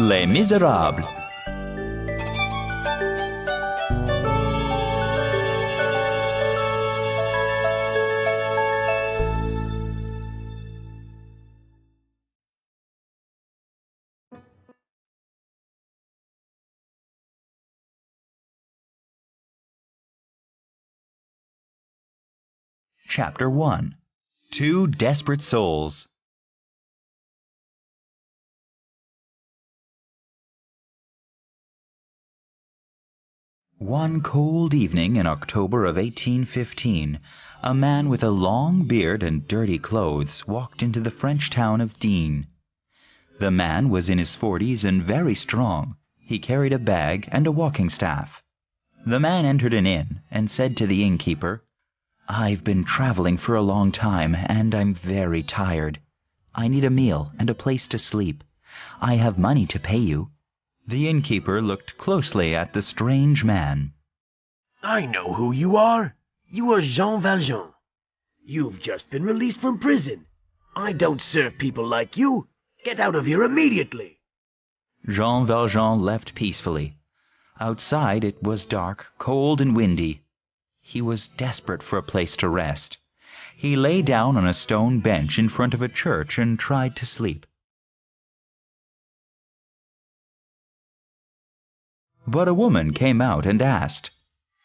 Les Miserables. Chapter 1. Two Desperate Souls. One cold evening in October of 1815, a man with a long beard and dirty clothes walked into the French town of Digne. The man was in his 40s and very strong. He carried a bag and a walking staff. The man entered an inn and said to the innkeeper, "I've been traveling for a long time, and I'm very tired. I need a meal and a place to sleep. I have money to pay you." The innkeeper looked closely at the strange man. "I know who you are. You are Jean Valjean. You've just been released from prison. I don't serve people like you. Get out of here immediately." Jean Valjean left peacefully. Outside it was dark, cold, and windy. He was desperate for a place to rest. He lay down on a stone bench in front of a church and tried to sleep. But a woman came out and asked,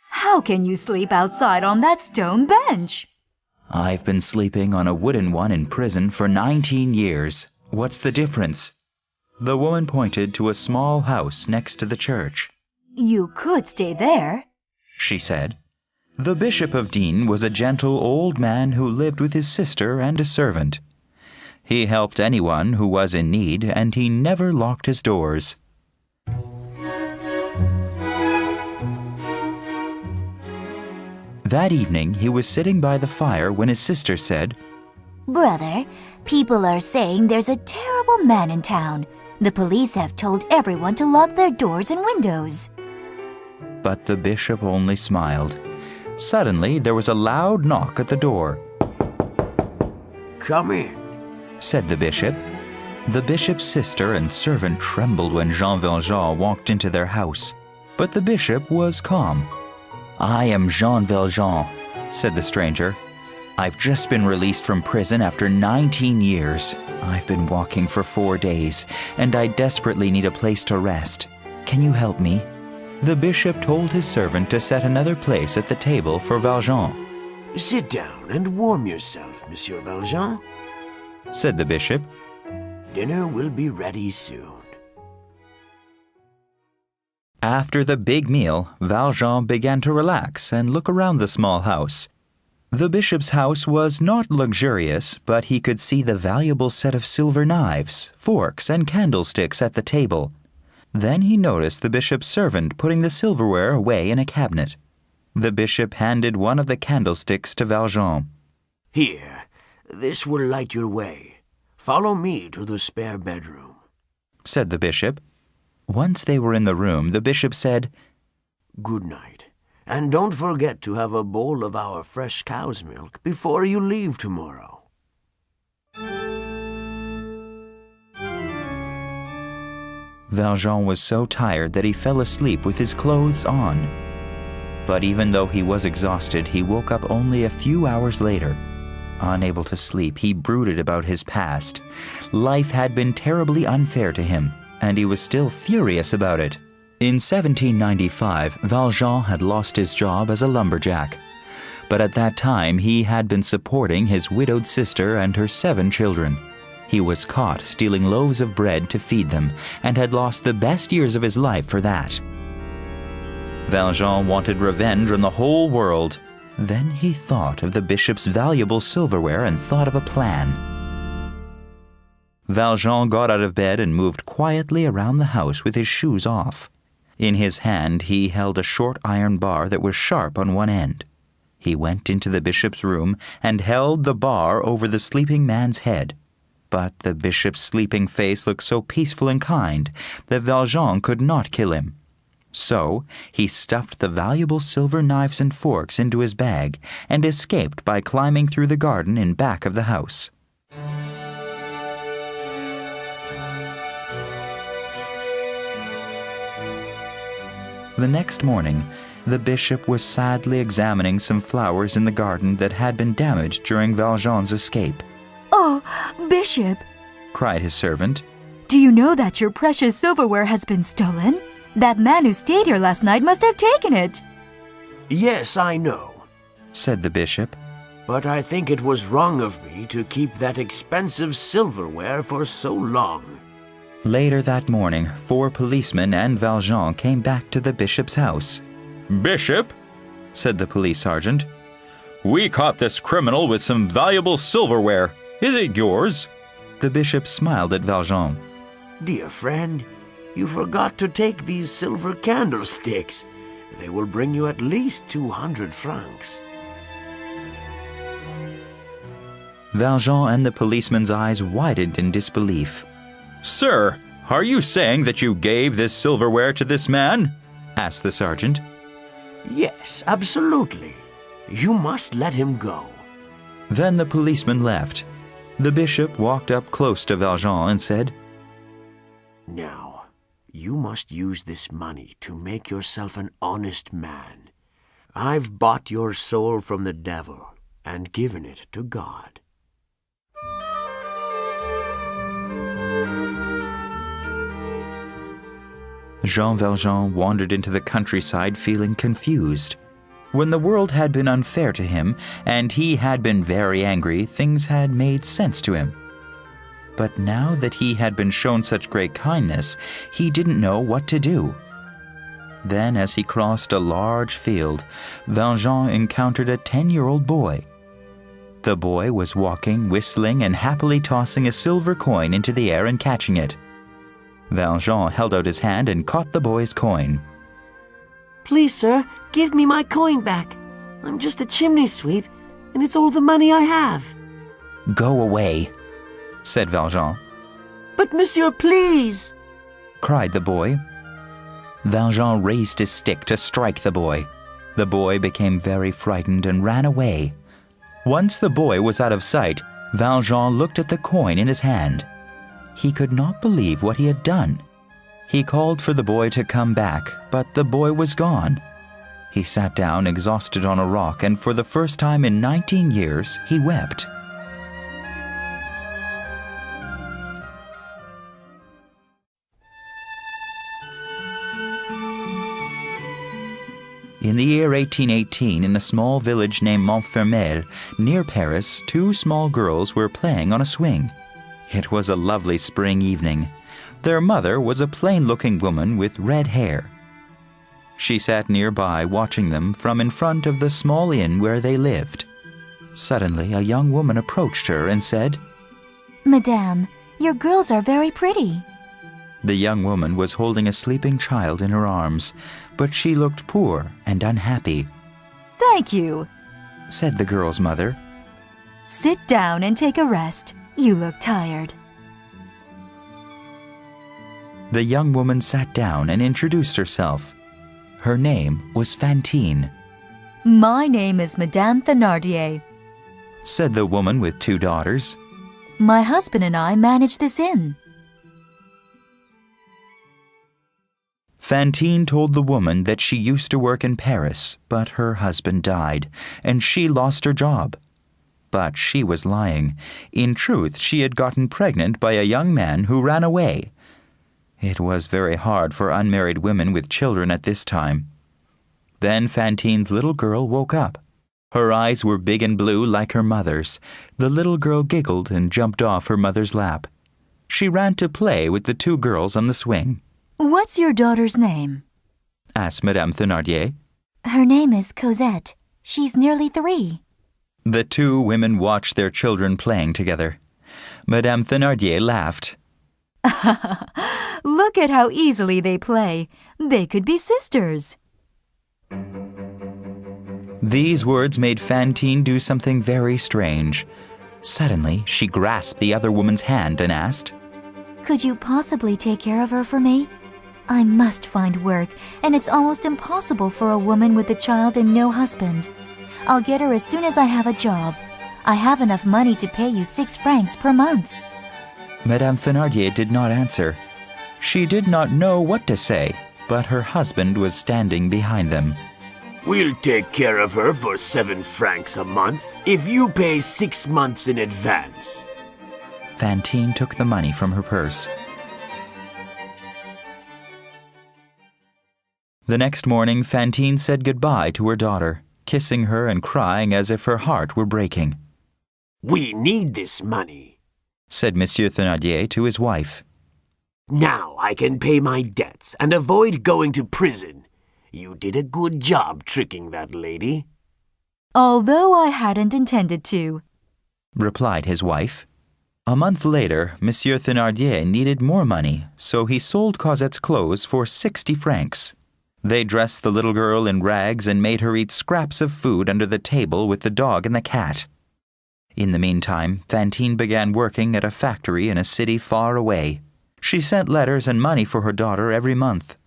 "How can you sleep outside on that stone bench?" "I've been sleeping on a wooden one in prison for 19 years. What's the difference?" The woman pointed to a small house next to the church. "You could stay there," she said. The Bishop of Digne was a gentle old man who lived with his sister and a servant. He helped anyone who was in need, and he never locked his doors. That evening he was sitting by the fire when his sister said, "Brother, people are saying there's a terrible man in town. The police have told everyone to lock their doors and windows." But the bishop only smiled. Suddenly there was a loud knock at the door. "Come in," said the bishop. The bishop's sister and servant trembled when Jean Valjean walked into their house, but the bishop was calm. "I am Jean Valjean," said the stranger. "I've just been released from prison after 19 years. I've been walking for 4 days, and I desperately need a place to rest. Can you help me?" The bishop told his servant to set another place at the table for Valjean. "Sit down and warm yourself, Monsieur Valjean," said the bishop. "Dinner will be ready soon." After the big meal, Valjean began to relax and look around the small house. The bishop's house was not luxurious, but he could see the valuable set of silver knives, forks, and candlesticks at the table. Then he noticed the bishop's servant putting the silverware away in a cabinet. The bishop handed one of the candlesticks to Valjean. "Here, this will light your way. Follow me to the spare bedroom," said the bishop. Once they were in the room, the bishop said, "Good night, and don't forget to have a bowl of our fresh cow's milk before you leave tomorrow." Valjean was so tired that he fell asleep with his clothes on. But even though he was exhausted, he woke up only a few hours later. Unable to sleep, he brooded about his past. Life had been terribly unfair to him, and he was still furious about it. In 1795, Valjean had lost his job as a lumberjack. But at that time, he had been supporting his widowed sister and her 7 children. He was caught stealing loaves of bread to feed them, and had lost the best years of his life for that. Valjean wanted revenge on the whole world. Then he thought of the bishop's valuable silverware and thought of a plan. Valjean got out of bed and moved quietly around the house with his shoes off. In his hand he held a short iron bar that was sharp on one end. He went into the bishop's room and held the bar over the sleeping man's head. But the bishop's sleeping face looked so peaceful and kind that Valjean could not kill him. So he stuffed the valuable silver knives and forks into his bag and escaped by climbing through the garden in back of the house. The next morning, the bishop was sadly examining some flowers in the garden that had been damaged during Valjean's escape. Oh, Bishop, Cried his servant. do you know that your precious silverware has been stolen? That man who stayed here last night must have taken it. Yes, I know. Said the bishop. But I think it was wrong of me to keep that expensive silverware for so long. Later that morning, 4 policemen and Valjean came back to the bishop's house. "Bishop," said the police sergeant, "we caught this criminal with some valuable silverware. Is it yours?" The bishop smiled at Valjean. Dear friend, you forgot to take these silver candlesticks. They will bring you at least 200 francs. Valjean and the policeman's eyes widened in disbelief. "Sir, are you saying that you gave this silverware to this man?" asked the sergeant. Yes, absolutely. You must let him go. Then the policeman left. The bishop walked up close to Valjean and said, Now, you must use this money to make yourself an honest man. I've bought your soul from the devil and given it to God. Jean Valjean wandered into the countryside feeling confused. When the world had been unfair to him, and he had been very angry, things had made sense to him. But now that he had been shown such great kindness, he didn't know what to do. Then, as he crossed a large field, Valjean encountered a 10-year-old boy. The boy was walking, whistling, and happily tossing a silver coin into the air and catching it. Valjean held out his hand and caught the boy's coin. Please, sir, give me my coin back. I'm just a chimney sweep, and it's all the money I have. "Go away," said Valjean. But, monsieur, please! Cried the boy. Valjean raised his stick to strike the boy. The boy became very frightened and ran away. Once the boy was out of sight, Valjean looked at the coin in his hand. He could not believe what he had done. He called for the boy to come back, but the boy was gone. He sat down exhausted on a rock, and for the first time in 19 years, he wept. In the year 1818, in a small village named Montfermeil, near Paris, 2 small girls were playing on a swing. It was a lovely spring evening. Their mother was a plain-looking woman with red hair. She sat nearby watching them from in front of the small inn where they lived. Suddenly, a young woman approached her and said, Madame, your girls are very pretty. The young woman was holding a sleeping child in her arms, but she looked poor and unhappy. Thank you. Said the girl's mother. Sit down and take a rest. You look tired. The young woman sat down and introduced herself. Her name was Fantine. My name is Madame Thénardier. Said the woman with 2 daughters. My husband and I manage this inn. Fantine told the woman that she used to work in Paris, but her husband died, and she lost her job. But she was lying. In truth, she had gotten pregnant by a young man who ran away. It was very hard for unmarried women with children at this time. Then Fantine's little girl woke up. Her eyes were big and blue like her mother's. The little girl giggled and jumped off her mother's lap. She ran to play with the 2 girls on the swing. What's your daughter's name? Asked Madame Thénardier. Her name is Cosette. She's nearly 3. The 2 women watched their children playing together. Madame Thénardier laughed. Look at how easily they play. They could be sisters. These words made Fantine do something very strange. Suddenly, she grasped the other woman's hand and asked, Could you possibly take care of her for me? I must find work, and it's almost impossible for a woman with a child and no husband. I'll get her as soon as I have a job. I have enough money to pay you 6 francs per month. Madame Thénardier did not answer. She did not know what to say. but her husband was standing behind them. We'll take care of her for 7 francs a month if you pay 6 months in advance. Fantine took the money from her purse. The next morning, Fantine said goodbye to her daughter, kissing her and crying as if her heart were breaking. We need this money, said Monsieur Thénardier to his wife. Now I can pay my debts and avoid going to prison. You did a good job tricking that lady. Although I hadn't intended to, replied his wife. A month later, Monsieur Thénardier needed more money, so he sold Cosette's clothes for 60 francs. They dressed the little girl in rags and made her eat scraps of food under the table with the dog and the cat. In the meantime, Fantine began working at a factory in a city far away. She sent letters and money for her daughter every month.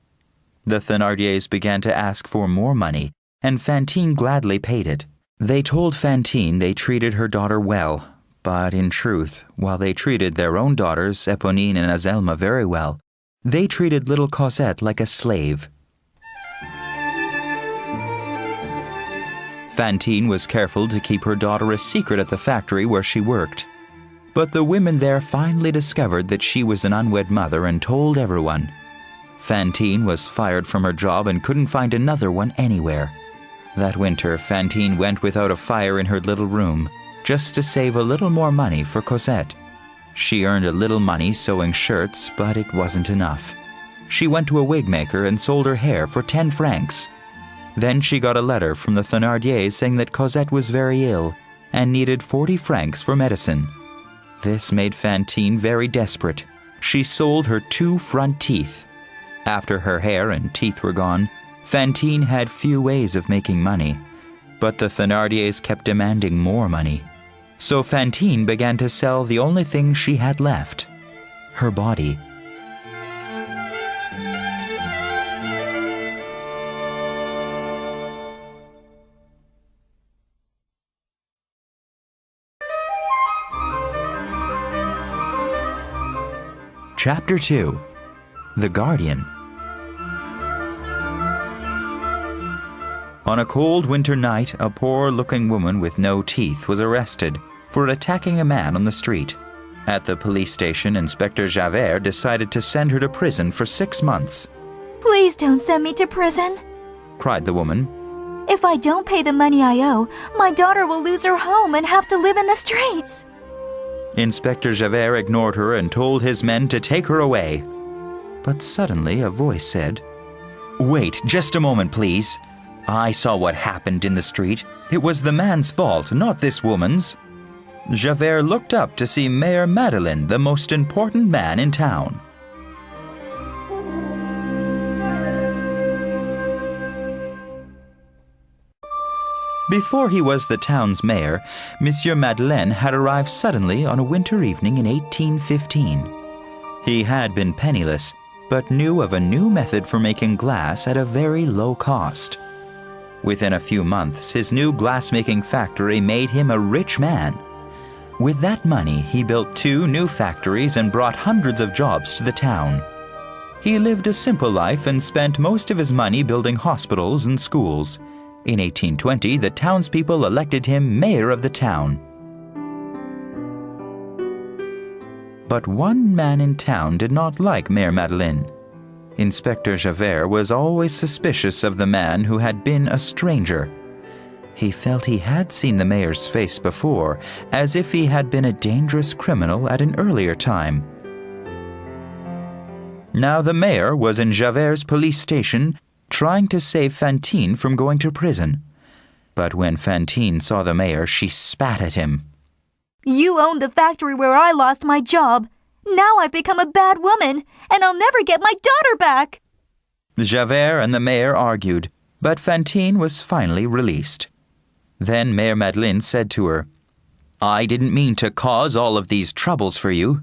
The Thénardiers began to ask for more money, and Fantine gladly paid it. They told Fantine they treated her daughter well, but in truth, while they treated their own daughters, Éponine and Azelma, very well, they treated little Cosette like a slave. Fantine was careful to keep her daughter a secret at the factory where she worked. But the women there finally discovered that she was an unwed mother and told everyone. Fantine was fired from her job and couldn't find another one anywhere. That winter, Fantine went without a fire in her little room, just to save a little more money for Cosette. She earned a little money sewing shirts, but it wasn't enough. She went to a wig maker and sold her hair for 10 francs. Then she got a letter from the Thénardiers saying that Cosette was very ill and needed 40 francs for medicine. This made Fantine very desperate. She sold her 2 front teeth. After her hair and teeth were gone, Fantine had few ways of making money, but the Thénardiers kept demanding more money. So Fantine began to sell the only thing she had left, her body. Chapter 2. The Guardian. On a cold winter night, a poor-looking woman with no teeth was arrested for attacking a man on the street. At the police station, Inspector Javert decided to send her to prison for 6 months. Please don't send me to prison. Cried the woman. If I don't pay the money I owe, my daughter will lose her home and have to live in the streets. Inspector Javert ignored her and told his men to take her away. But suddenly a voice said, "Wait, just a moment, please. I saw what happened in the street. It was the man's fault, not this woman's." Javert looked up to see Mayor Madeleine, the most important man in town. Before he was the town's mayor, Monsieur Madeleine had arrived suddenly on a winter evening in 1815. He had been penniless, but knew of a new method for making glass at a very low cost. Within a few months, his new glass-making factory made him a rich man. With that money, he built 2 new factories and brought hundreds of jobs to the town. He lived a simple life and spent most of his money building hospitals and schools. In 1820, the townspeople elected him mayor of the town. But one man in town did not like Mayor Madeleine. Inspector Javert was always suspicious of the man who had been a stranger. He felt he had seen the mayor's face before, as if he had been a dangerous criminal at an earlier time. Now the mayor was in Javert's police station, trying to save Fantine from going to prison. But when Fantine saw the mayor, she spat at him. You owned the factory where I lost my job. Now I've become a bad woman, and I'll never get my daughter back. Javert and the mayor argued, but Fantine was finally released. Then Mayor Madeleine said to her, "I didn't mean to cause all of these troubles for you.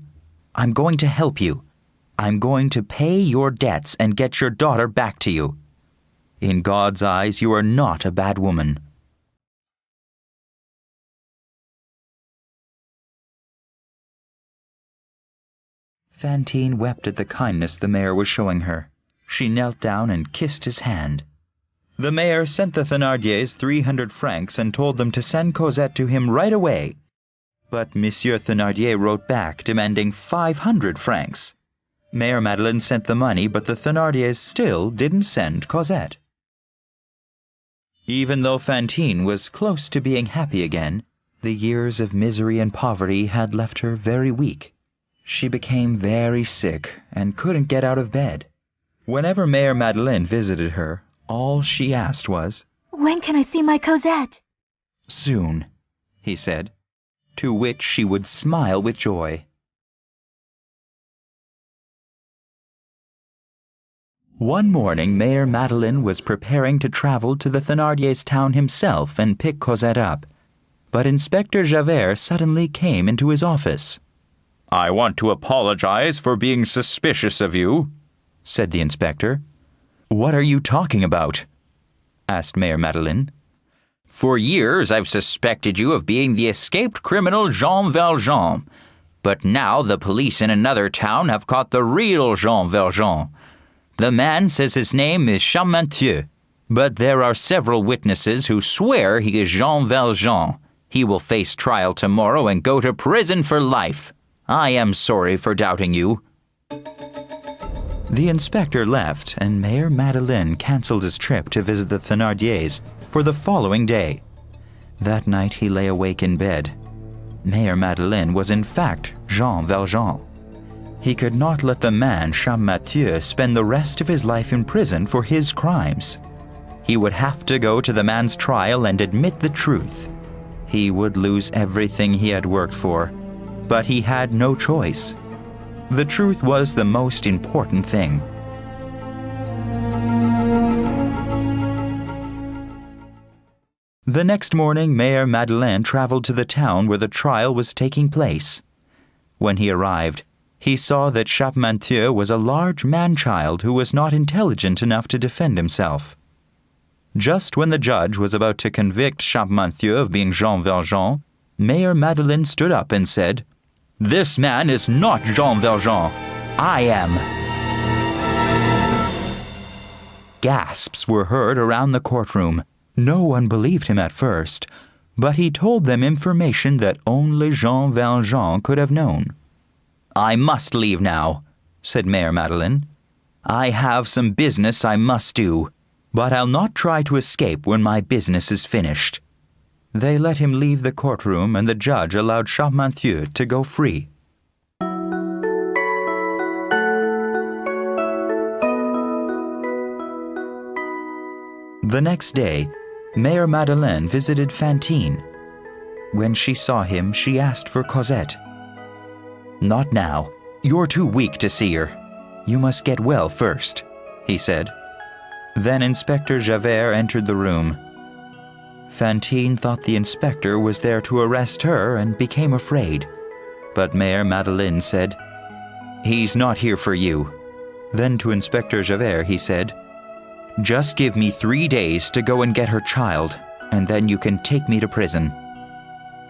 I'm going to help you. I'm going to pay your debts and get your daughter back to you. In God's eyes, you are not a bad woman." Fantine wept at the kindness the mayor was showing her. She knelt down and kissed his hand. The mayor sent the Thénardiers 300 francs and told them to send Cosette to him right away. But Monsieur Thénardier wrote back demanding 500 francs. Mayor Madeleine sent the money, but the Thénardiers still didn't send Cosette. Even though Fantine was close to being happy again, the years of misery and poverty had left her very weak. She became very sick and couldn't get out of bed. Whenever Mayor Madeleine visited her, all she asked was, When can I see my Cosette? "Soon," he said, to which she would smile with joy. One morning, Mayor Madeleine was preparing to travel to the Thénardiers' town himself and pick Cosette up. But Inspector Javert suddenly came into his office. "I want to apologize for being suspicious of you," said the inspector. "What are you talking about?" asked Mayor Madeleine. "For years I've suspected you of being the escaped criminal Jean Valjean. But now the police in another town have caught the real Jean Valjean. The man says his name is Champmathieu, but there are several witnesses who swear he is Jean Valjean. He will face trial tomorrow and go to prison for life. I am sorry for doubting you." The inspector left, and Mayor Madeleine cancelled his trip to visit the Thénardiers for the following day. That night he lay awake in bed. Mayor Madeleine was in fact Jean Valjean. He could not let the man Champmathieu spend the rest of his life in prison for his crimes. He would have to go to the man's trial and admit the truth. He would lose everything he had worked for, but he had no choice. The truth was the most important thing. The next morning, Mayor Madeleine traveled to the town where the trial was taking place. When he arrived, he saw that Champmathieu was a large man-child who was not intelligent enough to defend himself. Just when the judge was about to convict Champmathieu of being Jean Valjean, Mayor Madeleine stood up and said, "This man is not Jean Valjean. I am." Gasps were heard around the courtroom. No one believed him at first, but he told them information that only Jean Valjean could have known. "I must leave now," said Mayor Madeleine. "I have some business I must do, but I'll not try to escape when my business is finished." They let him leave the courtroom, and the judge allowed Champmathieu to go free. The next day, Mayor Madeleine visited Fantine. When she saw him, she asked for Cosette. "Not now. You're too weak to see her. You must get well first," he said. Then Inspector Javert entered the room. Fantine thought the inspector was there to arrest her and became afraid. But Mayor Madeleine said, "He's not here for you." Then to Inspector Javert he said, "Just give me 3 days to go and get her child, and then you can take me to prison."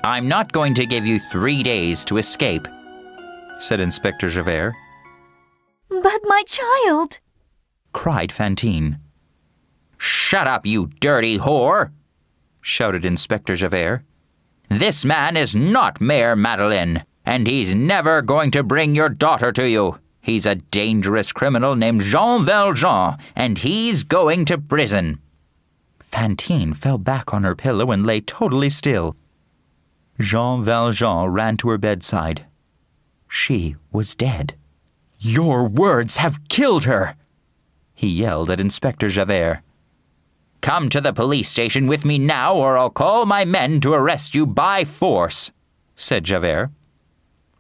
"I'm not going to give you 3 days to escape," said Inspector Javert. But my child! Cried Fantine. "Shut up, you dirty whore!" shouted Inspector Javert. "This man is not Mayor Madeleine, and he's never going to bring your daughter to you. He's a dangerous criminal named Jean Valjean, and he's going to prison." Fantine fell back on her pillow and lay totally still. Jean Valjean ran to her bedside. She was dead. "Your words have killed her!" he yelled at Inspector Javert. "Come to the police station with me now, or I'll call my men to arrest you by force," said Javert.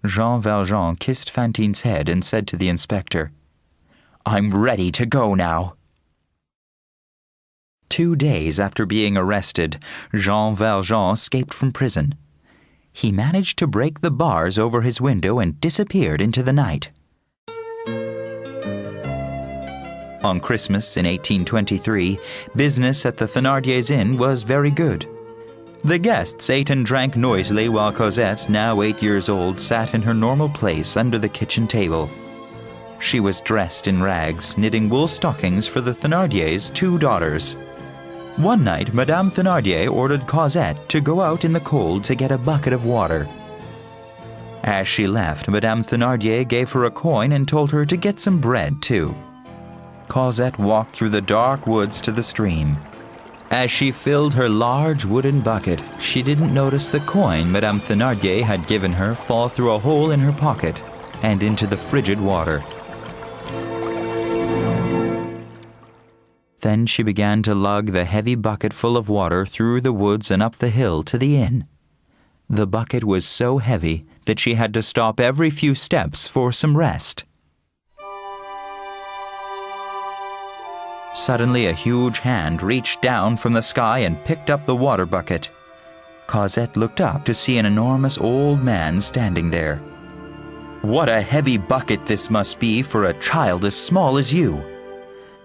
Jean Valjean kissed Fantine's head and said to the inspector, "I'm ready to go now." 2 days after being arrested, Jean Valjean escaped from prison. He managed to break the bars over his window and disappeared into the night. On Christmas in 1823, business at the Thénardiers' Inn was very good. The guests ate and drank noisily while Cosette, now 8 years old, sat in her normal place under the kitchen table. She was dressed in rags, knitting wool stockings for the Thénardiers' 2 daughters. One night, Madame Thénardier ordered Cosette to go out in the cold to get a bucket of water. As she left, Madame Thénardier gave her a coin and told her to get some bread, too. Cosette walked through the dark woods to the stream. As she filled her large wooden bucket, she didn't notice the coin Madame Thénardier had given her fall through a hole in her pocket and into the frigid water. Then she began to lug the heavy bucket full of water through the woods and up the hill to the inn. The bucket was so heavy that she had to stop every few steps for some rest. Suddenly, a huge hand reached down from the sky and picked up the water bucket. Cosette looked up to see an enormous old man standing there. "What a heavy bucket this must be for a child as small as you,"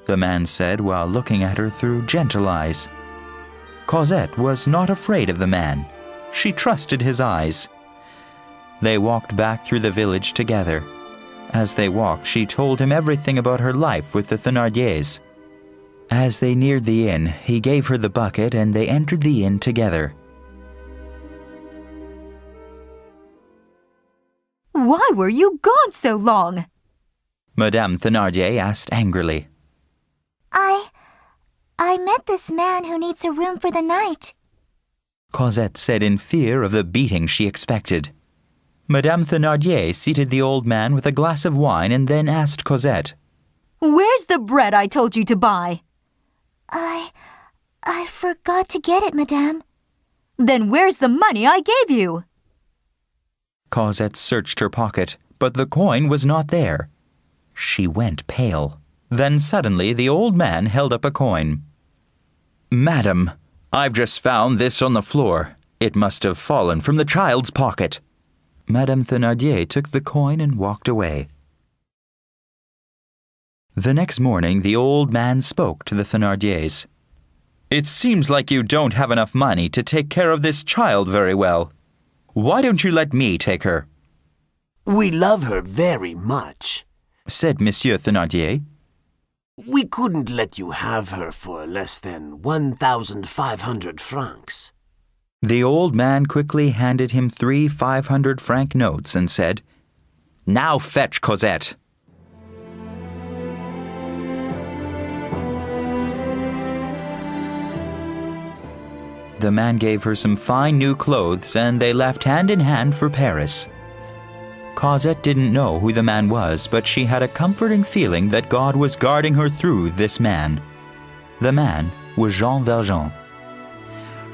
the man said while looking at her through gentle eyes. Cosette was not afraid of the man. She trusted his eyes. They walked back through the village together. As they walked, she told him everything about her life with the Thénardiers. As they neared the inn, he gave her the bucket and they entered the inn together. Why were you gone so long? Madame Thénardier asked angrily. I met this man who needs a room for the night, Cosette said in fear of the beating she expected. Madame Thénardier seated the old man with a glass of wine and then asked Cosette, Where's the bread I told you to buy? I forgot to get it, madame. Then where's the money I gave you? Cosette searched her pocket, but the coin was not there. She went pale. Then suddenly the old man held up a coin. "Madam, I've just found this on the floor. It must have fallen from the child's pocket." Madame Thénardier took the coin and walked away. The next morning, the old man spoke to the Thénardiers. "It seems like you don't have enough money to take care of this child very well. Why don't you let me take her?" We love her very much, said Monsieur Thénardier. We couldn't let you have her for less than 1,500 francs. The old man quickly handed him 3 500-franc notes and said, "Now fetch Cosette." The man gave her some fine new clothes and they left hand in hand for Paris. Cosette didn't know who the man was, but she had a comforting feeling that God was guarding her through this man. The man was Jean Valjean.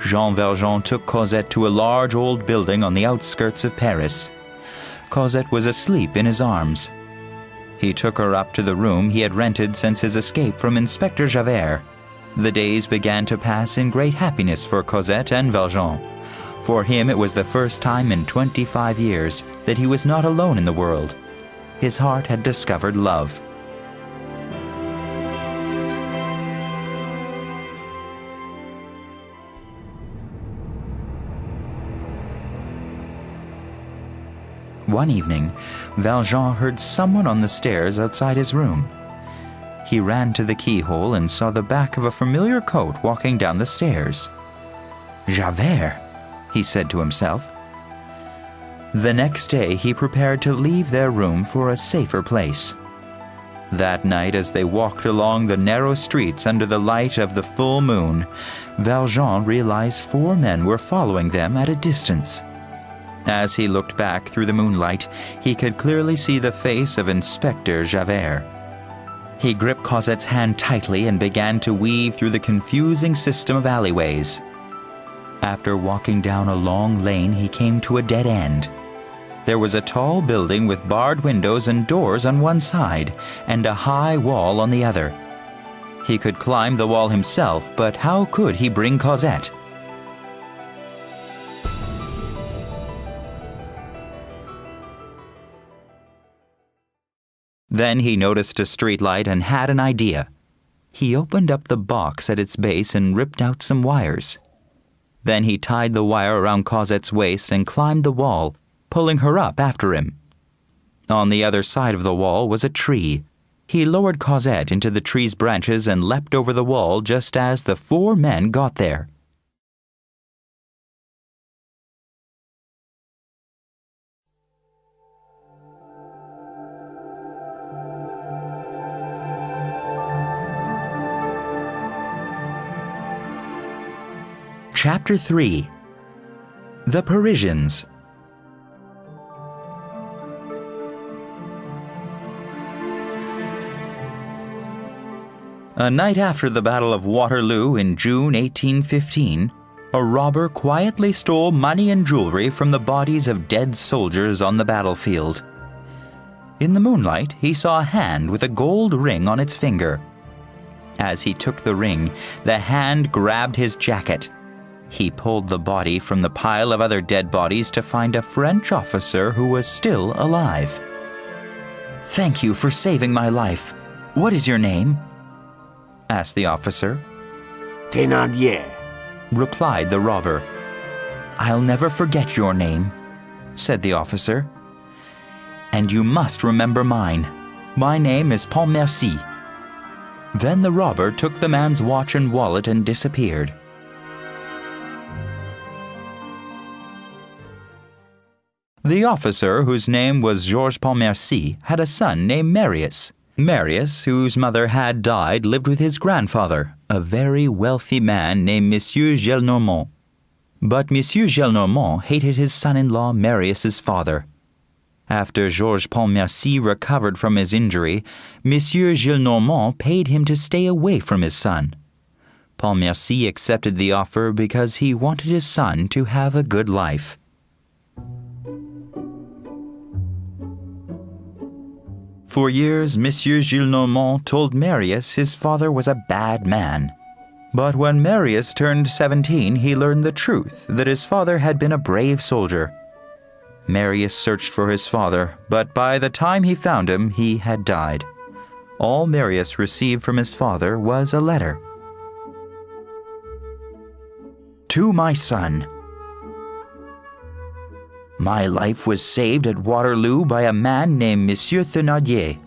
Jean Valjean took Cosette to a large old building on the outskirts of Paris. Cosette was asleep in his arms. He took her up to the room he had rented since his escape from Inspector Javert. The days began to pass in great happiness for Cosette and Valjean. For him it was the first time in 25 years that he was not alone in the world. His heart had discovered love. One evening, Valjean heard someone on the stairs outside his room. He ran to the keyhole and saw the back of a familiar coat walking down the stairs. "Javert," he said to himself. The next day he prepared to leave their room for a safer place. That night, as they walked along the narrow streets under the light of the full moon, Valjean realized 4 men were following them at a distance. As he looked back through the moonlight, he could clearly see the face of Inspector Javert. He gripped Cosette's hand tightly and began to weave through the confusing system of alleyways. After walking down a long lane, he came to a dead end. There was a tall building with barred windows and doors on one side, and a high wall on the other. He could climb the wall himself, but how could he bring Cosette? Then he noticed a streetlight and had an idea. He opened up the box at its base and ripped out some wires. Then he tied the wire around Cosette's waist and climbed the wall, pulling her up after him. On the other side of the wall was a tree. He lowered Cosette into the tree's branches and leapt over the wall just as the 4 men got there. Chapter 3. The Parisians. A night after the Battle of Waterloo in June 1815, a robber quietly stole money and jewelry from the bodies of dead soldiers on the battlefield. In the moonlight, he saw a hand with a gold ring on its finger. As he took the ring, the hand grabbed his jacket. He pulled the body from the pile of other dead bodies to find a French officer who was still alive. "Thank you for saving my life. What is your name?" asked the officer. Thénardier, replied the robber. "I'll never forget your name," said the officer. "And you must remember mine. My name is Pontmercy." Then the robber took the man's watch and wallet and disappeared. The officer, whose name was Georges Pontmercy, had a son named Marius. Marius, whose mother had died, lived with his grandfather, a very wealthy man named Monsieur Gillenormand. But Monsieur Gillenormand hated his son-in-law Marius's father. After Georges Pontmercy recovered from his injury, Monsieur Gillenormand paid him to stay away from his son. Pontmercy accepted the offer because he wanted his son to have a good life. For years, Monsieur Gillenormand told Marius his father was a bad man. But when Marius turned 17, he learned the truth, that his father had been a brave soldier. Marius searched for his father, but by the time he found him, he had died. All Marius received from his father was a letter. "To my son. My life was saved at Waterloo by a man named Monsieur Thénardier.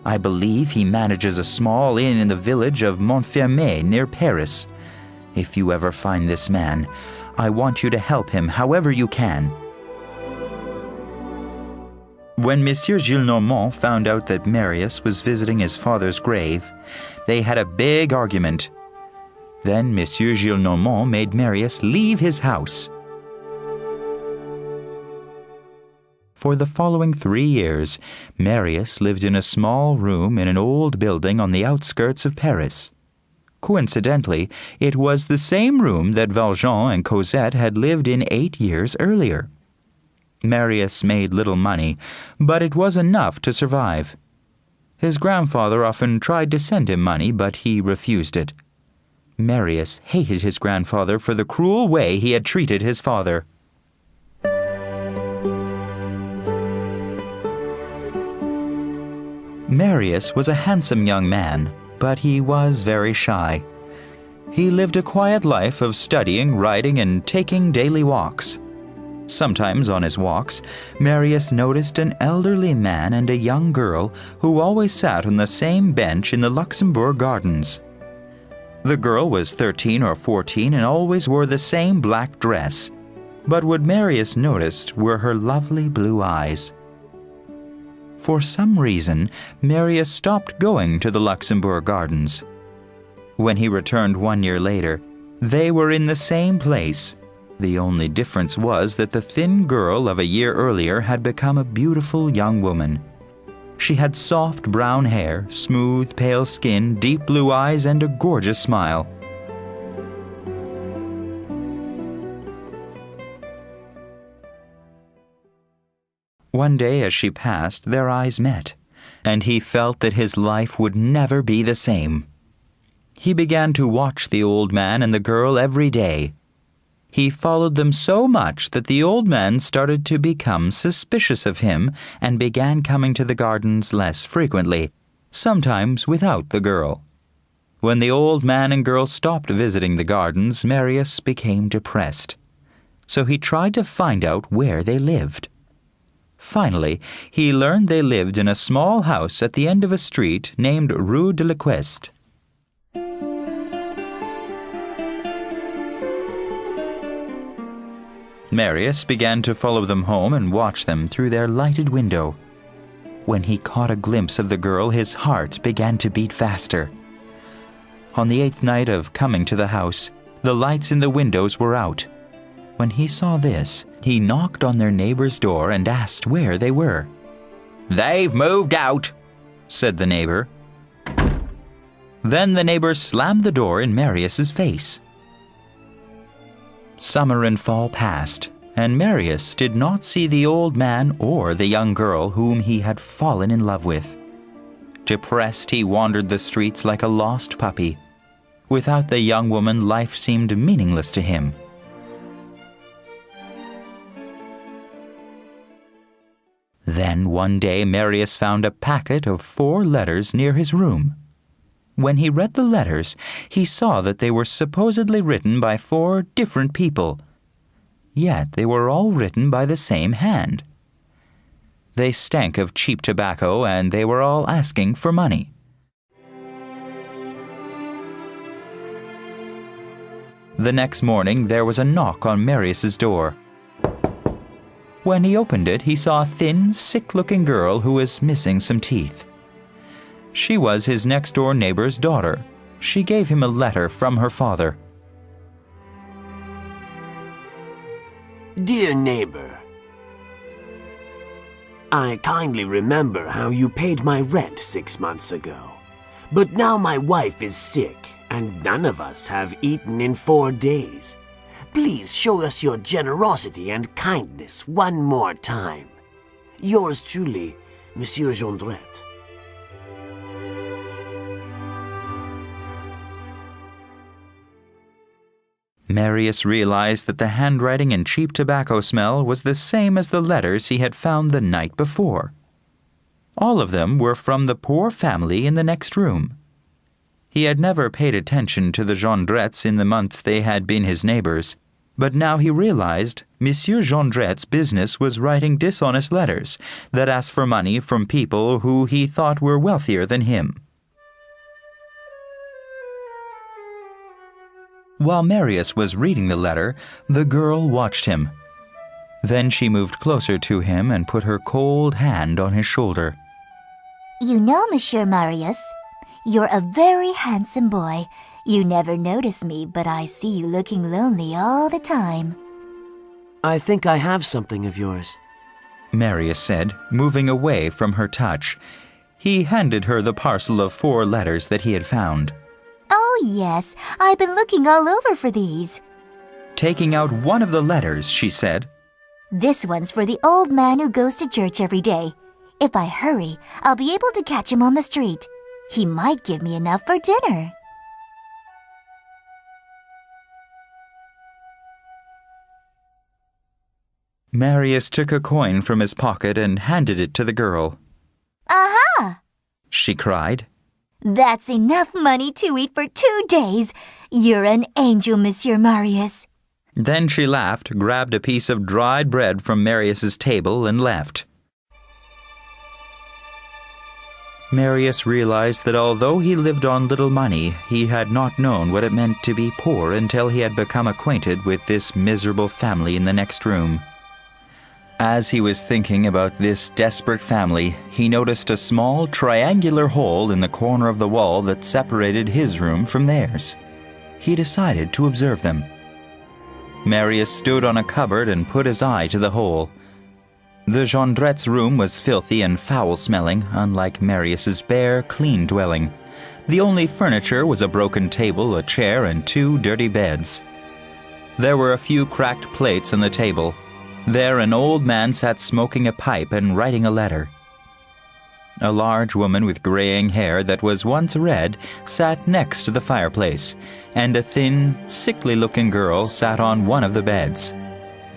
I believe he manages a small inn in the village of Montfermeil near Paris. If you ever find this man, I want you to help him however you can." When Monsieur Gillenormand found out that Marius was visiting his father's grave, they had a big argument. Then Monsieur Gillenormand made Marius leave his house. For the following 3 years, Marius lived in a small room in an old building on the outskirts of Paris. Coincidentally, it was the same room that Valjean and Cosette had lived in 8 years earlier. Marius made little money, but it was enough to survive. His grandfather often tried to send him money, but he refused it. Marius hated his grandfather for the cruel way he had treated his father. Marius was a handsome young man, but he was very shy. He lived a quiet life of studying, writing, and taking daily walks. Sometimes on his walks, Marius noticed an elderly man and a young girl who always sat on the same bench in the Luxembourg Gardens. The girl was 13 or 14 and always wore the same black dress, but what Marius noticed were her lovely blue eyes. For some reason, Marius stopped going to the Luxembourg Gardens. When he returned 1 year later, they were in the same place. The only difference was that the thin girl of a year earlier had become a beautiful young woman. She had soft brown hair, smooth pale skin, deep blue eyes, and a gorgeous smile. One day as she passed, their eyes met, and he felt that his life would never be the same. He began to watch the old man and the girl every day. He followed them so much that the old man started to become suspicious of him and began coming to the gardens less frequently, sometimes without the girl. When the old man and girl stopped visiting the gardens, Marius became depressed. So he tried to find out where they lived. Finally, he learned they lived in a small house at the end of a street named Rue de la Queste. Marius began to follow them home and watch them through their lighted window. When he caught a glimpse of the girl, his heart began to beat faster. On the 8th night of coming to the house, the lights in the windows were out. When he saw this, he knocked on their neighbor's door and asked where they were. "They've moved out," said the neighbor. Then the neighbor slammed the door in Marius's face. Summer and fall passed, and Marius did not see the old man or the young girl whom he had fallen in love with. Depressed, he wandered the streets like a lost puppy. Without the young woman, life seemed meaningless to him. Then one day Marius found a packet of 4 letters near his room. When he read the letters, he saw that they were supposedly written by 4 different people. Yet they were all written by the same hand. They stank of cheap tobacco, and they were all asking for money. The next morning there was a knock on Marius's door. When he opened it, he saw a thin, sick-looking girl who was missing some teeth. She was his next-door neighbor's daughter. She gave him a letter from her father. Dear neighbor, I kindly remember how you paid my rent 6 months ago. But now my wife is sick, and none of us have eaten in 4 days. Please show us your generosity and kindness one more time. Yours truly, Monsieur Jondrette. Marius realized that the handwriting and cheap tobacco smell was the same as the letters he had found the night before. All of them were from the poor family in the next room. He had never paid attention to the Jondrettes in the months they had been his neighbors, but now he realized Monsieur Jondrette's business was writing dishonest letters that asked for money from people who he thought were wealthier than him. While Marius was reading the letter, the girl watched him. Then she moved closer to him and put her cold hand on his shoulder. You know, Monsieur Marius, you're a very handsome boy. You never notice me, but I see you looking lonely all the time. I think I have something of yours. Marius said, moving away from her touch. He handed her the parcel of 4 letters that he had found. Oh, yes, I've been looking all over for these. Taking out one of the letters, she said, This one's for the old man who goes to church every day. If I hurry, I'll be able to catch him on the street. He might give me enough for dinner. Marius took a coin from his pocket and handed it to the girl. Aha! She cried. That's enough money to eat for 2 days. You're an angel, Monsieur Marius. Then she laughed, grabbed a piece of dried bread from Marius's table, and left. Marius realized that although he lived on little money, he had not known what it meant to be poor until he had become acquainted with this miserable family in the next room. As he was thinking about this desperate family, he noticed a small triangular hole in the corner of the wall that separated his room from theirs. He decided to observe them. Marius stood on a cupboard and put his eye to the hole. The Jondrette's room was filthy and foul-smelling, unlike Marius's bare, clean dwelling. The only furniture was a broken table, a chair, and 2 dirty beds. There were a few cracked plates on the table. There an old man sat smoking a pipe and writing a letter. A large woman with graying hair that was once red sat next to the fireplace, and a thin, sickly-looking girl sat on one of the beds.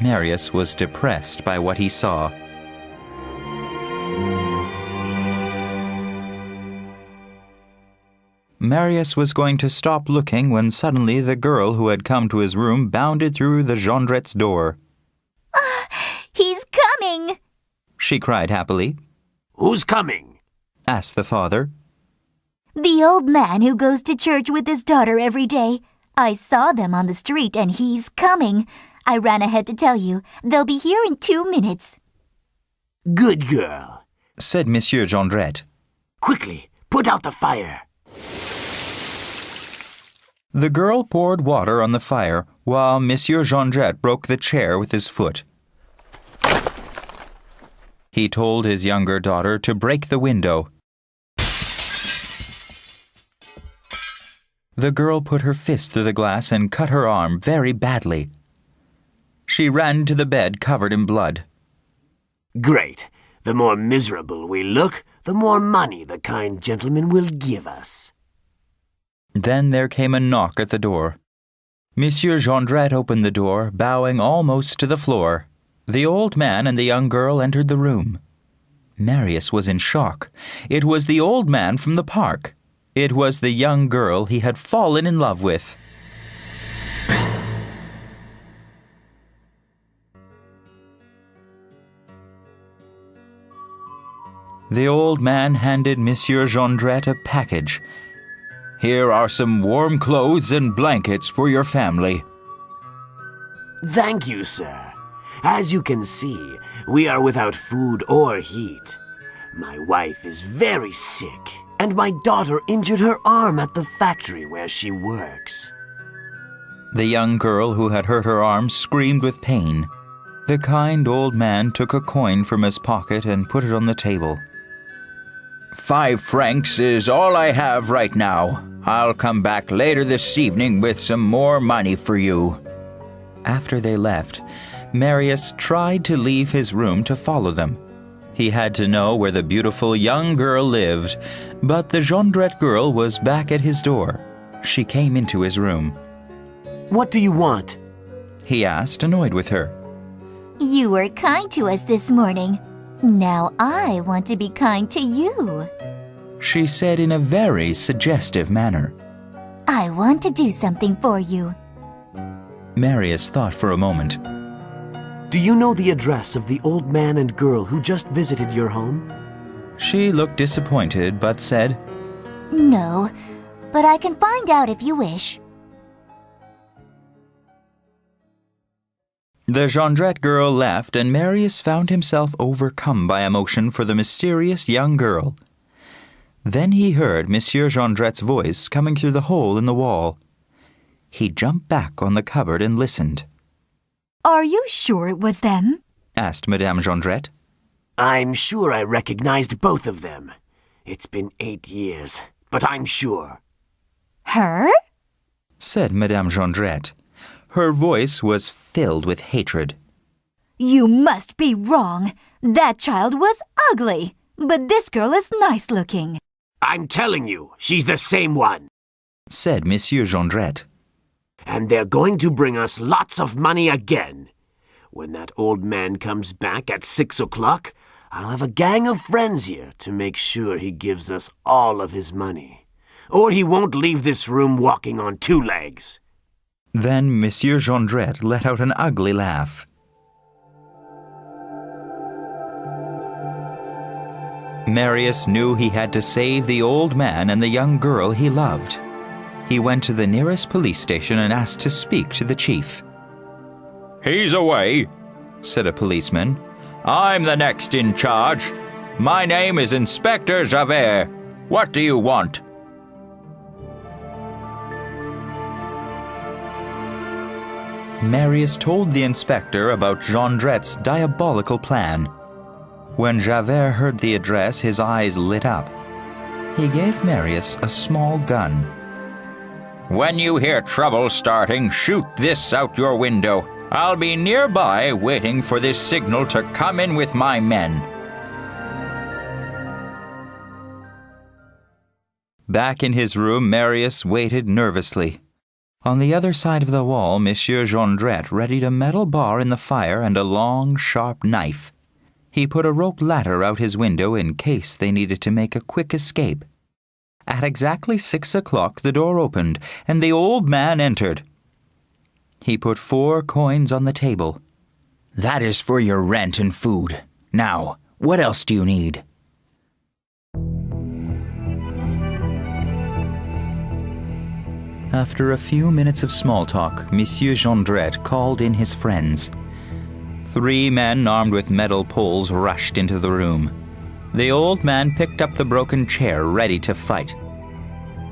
Marius was depressed by what he saw. Marius was going to stop looking when suddenly the girl who had come to his room bounded through the Jondrette's door. He's coming! she cried happily. Who's coming? Asked the father. The old man who goes to church with his daughter every day. I saw them on the street and he's coming. I ran ahead to tell you. They'll be here in 2 minutes. Good girl, said Monsieur Jondrette. Quickly, put out the fire. The girl poured water on the fire while Monsieur Jondrette broke the chair with his foot. He told his younger daughter to break the window. The girl put her fist through the glass and cut her arm very badly. She ran to the bed covered in blood. Great. The more miserable we look, the more money the kind gentleman will give us. Then there came a knock at the door. Monsieur Jondrette opened the door, bowing almost to the floor. The old man and the young girl entered the room. Marius was in shock. It was the old man from the park. It was the young girl he had fallen in love with. The old man handed Monsieur Jondrette a package. Here are some warm clothes and blankets for your family. Thank you, sir. As you can see, we are without food or heat. My wife is very sick, and my daughter injured her arm at the factory where she works. The young girl who had hurt her arm screamed with pain. The kind old man took a coin from his pocket and put it on the table. 5 francs is all I have right now. I'll come back later this evening with some more money for you. After they left, Marius tried to leave his room to follow them. He had to know where the beautiful young girl lived, but the Jondrette girl was back at his door. She came into his room. What do you want? He asked, annoyed with her. You were kind to us this morning. Now I want to be kind to you. She said in a very suggestive manner. I want to do something for you. Marius thought for a moment. Do you know the address of the old man and girl who just visited your home? She looked disappointed, but said, No, but I can find out if you wish. The Jondrette girl left, and Marius found himself overcome by emotion for the mysterious young girl. Then he heard Monsieur Jondrette's voice coming through the hole in the wall. He jumped back on the cupboard and listened. Are you sure it was them? Asked Madame Jondrette. I'm sure I recognized both of them. It's been 8 years, but I'm sure. Her? Said Madame Jondrette. Her voice was filled with hatred. You must be wrong. That child was ugly, but this girl is nice looking. I'm telling you, she's the same one. Said Monsieur Jondrette. And they're going to bring us lots of money again. When that old man comes back at 6 o'clock, I'll have a gang of friends here to make sure he gives us all of his money. Or he won't leave this room walking on 2 legs. Then Monsieur Jondrette let out an ugly laugh. Marius knew he had to save the old man and the young girl he loved. He went to the nearest police station and asked to speak to the chief. "He's away," said a policeman. "I'm the next in charge. My name is Inspector Javert. What do you want?" Marius told the inspector about Jondrette's diabolical plan. When Javert heard the address, his eyes lit up. He gave Marius a small gun. "When you hear trouble starting, shoot this out your window. I'll be nearby waiting for this signal to come in with my men." Back in his room, Marius waited nervously. On the other side of the wall, Monsieur Jondrette readied a metal bar in the fire and a long, sharp knife. He put a rope ladder out his window in case they needed to make a quick escape. At exactly 6 o'clock, the door opened, and the old man entered. He put 4 coins on the table. "That is for your rent and food. Now, What else do you need?" After a few minutes of small talk, Monsieur Jondrette called in his friends. 3 men armed with metal poles rushed into the room. The old man picked up the broken chair, ready to fight.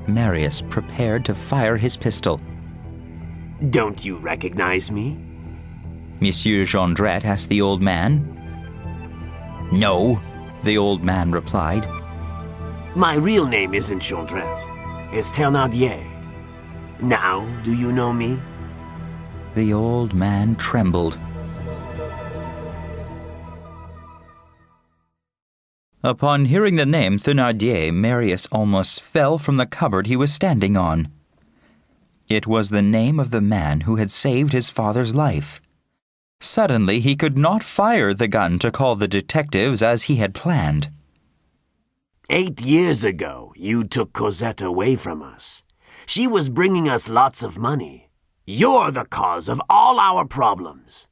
Marius prepared to fire his pistol. Don't you recognize me? Monsieur Jondrette asked the old man. "No," the old man replied. My real name isn't Jondrette. It's Thénardier. Now, do you know me? The old man trembled. Upon hearing the name Thénardier, Marius almost fell from the cupboard he was standing on. It was the name of the man who had saved his father's life. Suddenly, he could not fire the gun to call the detectives as he had planned. 8 years ago, you took Cosette away from us. She was bringing us lots of money. You're the cause of all our problems.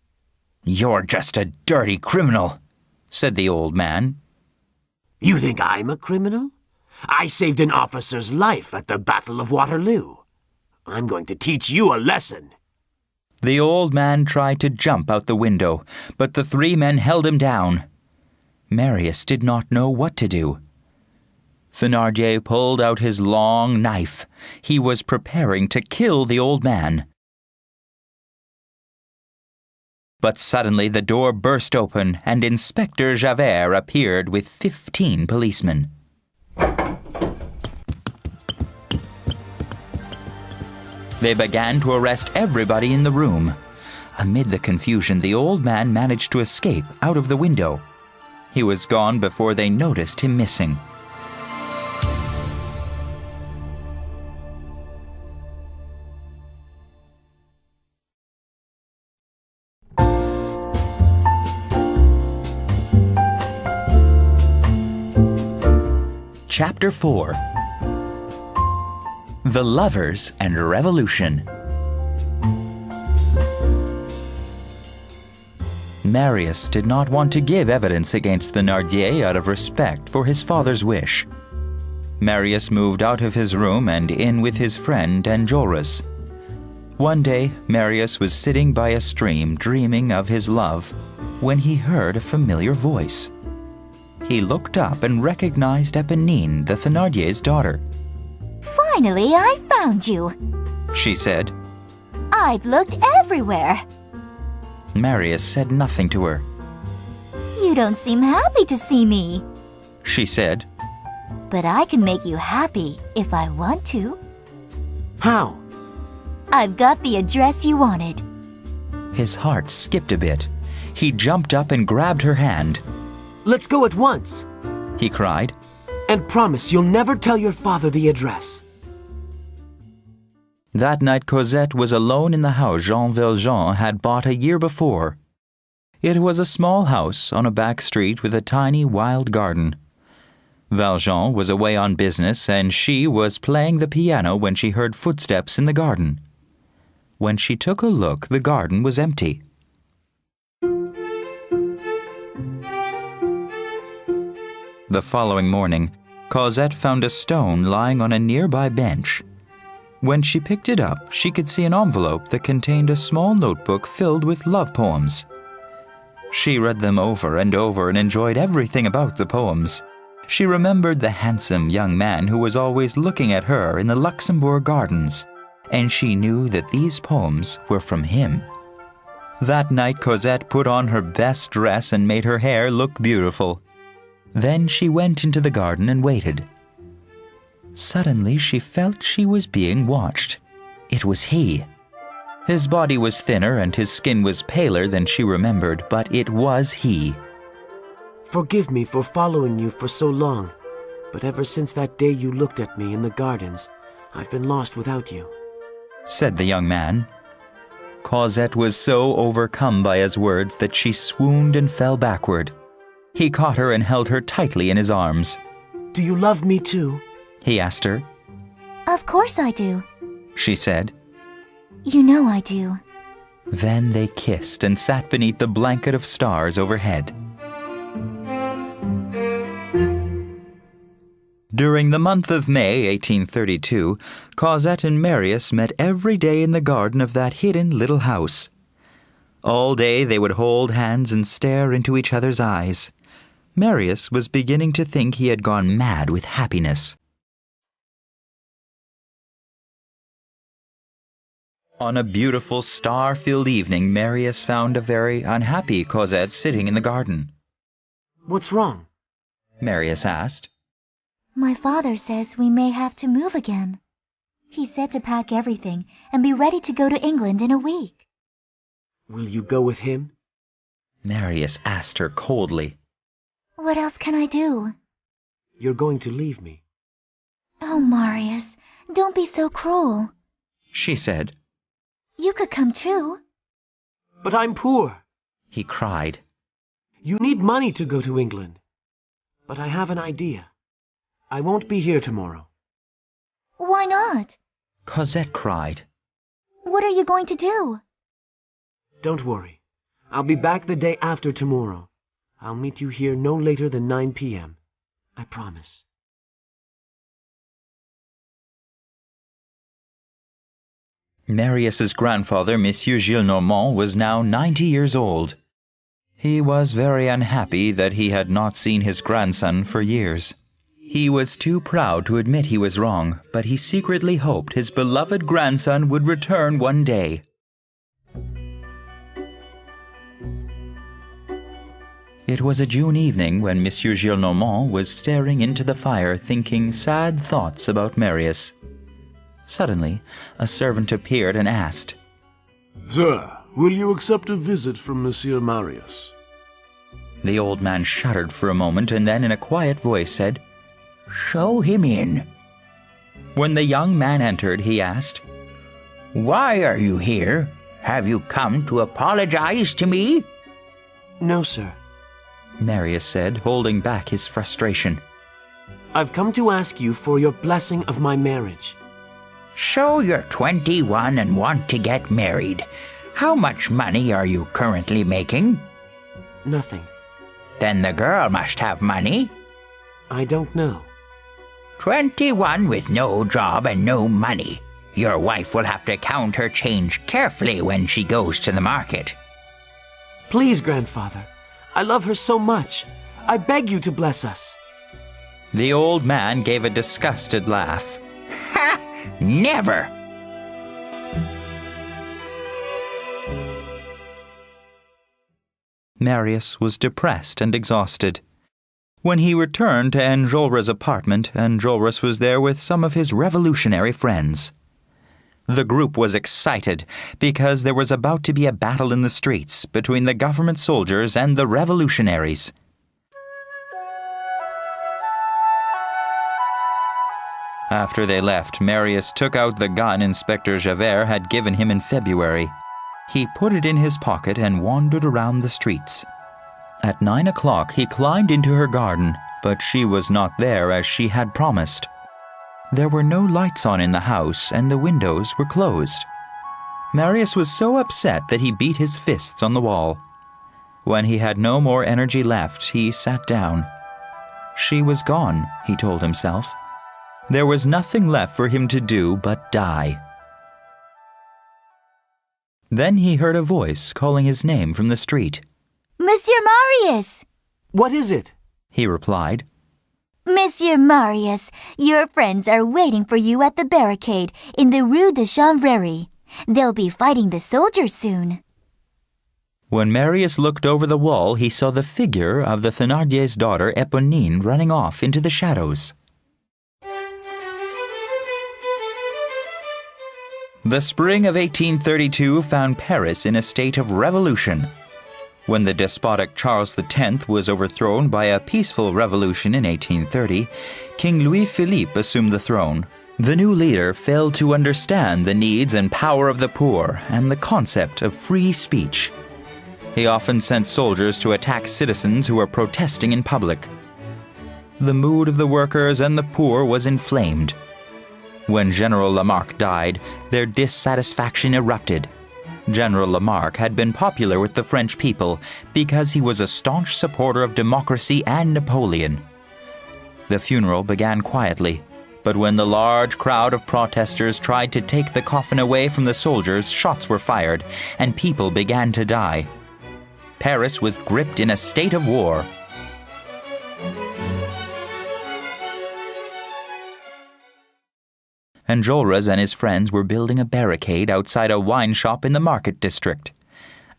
"You're just a dirty criminal," said the old man. You think I'm a criminal? I saved an officer's life at the Battle of Waterloo. I'm going to teach you a lesson. The old man tried to jump out the window, but the 3 men held him down. Marius did not know what to do. Thénardier pulled out his long knife. He was preparing to kill the old man. But suddenly the door burst open and Inspector Javert appeared with 15 policemen. They began to arrest everybody in the room. Amid the confusion, the old man managed to escape out of the window. He was gone before they noticed him missing. Chapter 4. The Lovers and Revolution. Marius did not want to give evidence against Thénardier out of respect for his father's wish. Marius moved out of his room and in with his friend Enjolras. One day, Marius was sitting by a stream dreaming of his love when he heard a familiar voice. He looked up and recognized Éponine, the Thénardier's daughter. Finally, I found you, She said. I've looked everywhere. Marius said nothing to her. You don't seem happy to see me. She said. But I can make you happy if I want to. How? I've got the address you wanted. His heart skipped a bit. He jumped up and grabbed her hand. Let's go at once. He cried. And promise you'll never tell your father the address. That night Cosette was alone in the house Jean Valjean had bought a year before. It was a small house on a back street with a tiny wild garden. Valjean was away on business and she was playing the piano when she heard footsteps in the garden. When she took a look, the garden was empty. The following morning, Cosette found a stone lying on a nearby bench. When she picked it up, she could see an envelope that contained a small notebook filled with love poems. She read them over and enjoyed everything about the poems. She remembered the handsome young man who was always looking at her in the Luxembourg Gardens, and she knew that these poems were from him. That night, Cosette put on her best dress and made her hair look beautiful. Then she went into the garden and waited. Suddenly, she felt she was being watched. It was he. His body was thinner and his skin was paler than she remembered, but it was he. Forgive me for following you for so long, but ever since that day you looked at me in the gardens, I've been lost without you, said the young man. Cosette was so overcome by his words that she swooned and fell backward. He caught her and held her tightly in his arms. Do you love me too? He asked her. Of course I do. She said. You know I do. Then they kissed and sat beneath the blanket of stars overhead. During the month of May 1832, Cosette and Marius met every day in the garden of that hidden little house. All day they would hold hands and stare into each other's eyes. Marius was beginning to think he had gone mad with happiness. On a beautiful star-filled evening, Marius found a very unhappy Cosette sitting in the garden. What's wrong? Marius asked. My father says we may have to move again. He said to pack everything and be ready to go to England in a week. Will you go with him? Marius asked her coldly. What else can I do? You're going to leave me. Oh, Marius, don't be so cruel. She said. You could come too. But I'm poor, he cried. You need money to go to England. But I have an idea. I won't be here tomorrow. Why not? Cosette cried. What are you going to do? Don't worry. I'll be back the day after tomorrow. I'll meet you here no later than 9 p.m. I promise. Marius's grandfather, Monsieur Gillenormand, was now 90 years old. He was very unhappy that he had not seen his grandson for years. He was too proud to admit he was wrong, but he secretly hoped his beloved grandson would return one day. It was a June evening when Monsieur Gillenormand was staring into the fire thinking sad thoughts about Marius. Suddenly, a servant appeared and asked, Sir, will you accept a visit from Monsieur Marius? The old man shuddered for a moment and then in a quiet voice said, Show him in. When the young man entered, he asked, Why are you here? Have you come to apologize to me? No, sir. Marius said, holding back his frustration. I've come to ask you for your blessing of my marriage. So you're 21 and want to get married. How much money are you currently making? Nothing. Then the girl must have money. I don't know. 21 with no job and no money. Your wife will have to count her change carefully when she goes to the market. Please, grandfather. I love her so much. I beg you to bless us. The old man gave a disgusted laugh. Ha! Never! Marius was depressed and exhausted. When he returned to Enjolras' apartment, Enjolras was there with some of his revolutionary friends. The group was excited because there was about to be a battle in the streets between the government soldiers and the revolutionaries. After they left, Marius took out the gun Inspector Javert had given him in February. He put it in his pocket and wandered around the streets. At 9 o'clock, he climbed into her garden, but she was not there as she had promised. There were no lights on in the house and the windows were closed. Marius was so upset that he beat his fists on the wall. When he had no more energy left, he sat down. She was gone, he told himself. There was nothing left for him to do but die. Then he heard a voice calling his name from the street. Monsieur Marius! What is it? He replied. Monsieur Marius, your friends are waiting for you at the barricade in the Rue de Chanvrerie. They'll be fighting the soldiers soon. When Marius looked over the wall, he saw the figure of the Thénardier's daughter Éponine running off into the shadows. The spring of 1832 found Paris in a state of revolution. When the despotic Charles X was overthrown by a peaceful revolution in 1830, King Louis-Philippe assumed the throne. The new leader failed to understand the needs and power of the poor and the concept of free speech. He often sent soldiers to attack citizens who were protesting in public. The mood of the workers and the poor was inflamed. When General Lamarque died, their dissatisfaction erupted. General Lamarque had been popular with the French people because he was a staunch supporter of democracy and Napoleon. The funeral began quietly, but when the large crowd of protesters tried to take the coffin away from the soldiers, shots were fired, and people began to die. Paris was gripped in a state of war. Enjolras and his friends were building a barricade outside a wine shop in the market district.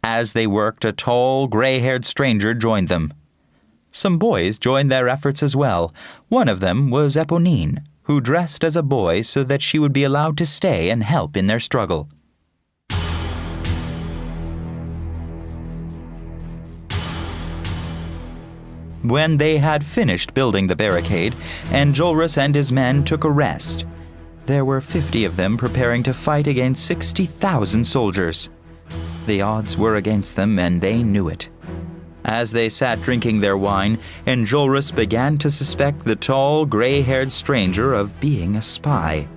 As they worked, a tall, gray-haired stranger joined them. Some boys joined their efforts as well. One of them was Éponine, who dressed as a boy so that she would be allowed to stay and help in their struggle. When they had finished building the barricade, Enjolras and his men took a rest. There were 50 of them preparing to fight against 60,000 soldiers. The odds were against them, and they knew it. As they sat drinking their wine, Enjolras began to suspect the tall, gray-haired stranger of being a spy.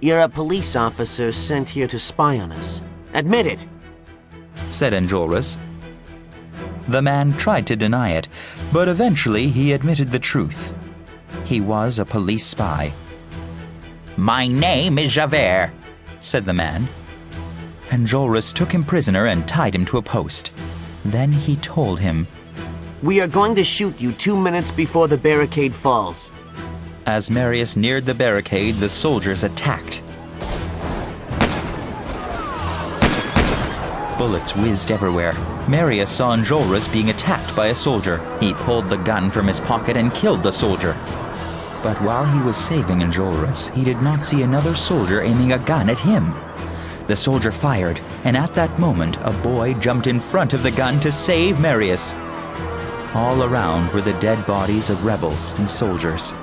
You're a police officer sent here to spy on us. Admit it, said Enjolras. The man tried to deny it, but eventually he admitted the truth. He was a police spy. My name is Javert, said the man. Enjolras took him prisoner and tied him to a post. Then he told him, we are going to shoot you 2 minutes before the barricade falls. As Marius neared the barricade, the soldiers attacked. Bullets whizzed everywhere. Marius saw Enjolras being attacked by a soldier. He pulled the gun from his pocket and killed the soldier. But while he was saving Enjolras, he did not see another soldier aiming a gun at him. The soldier fired, and at that moment, a boy jumped in front of the gun to save Marius. All around were the dead bodies of rebels and soldiers.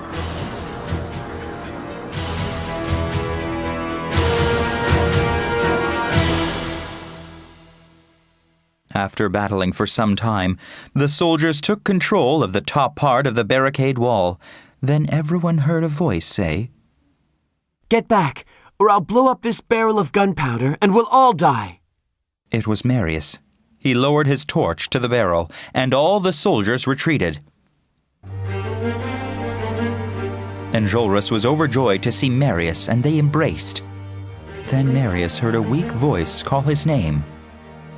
After battling for some time, the soldiers took control of the top part of the barricade wall. Then everyone heard a voice say, Get back, or I'll blow up this barrel of gunpowder and we'll all die. It was Marius. He lowered his torch to the barrel, and all the soldiers retreated. Enjolras was overjoyed to see Marius, and they embraced. Then Marius heard a weak voice call his name.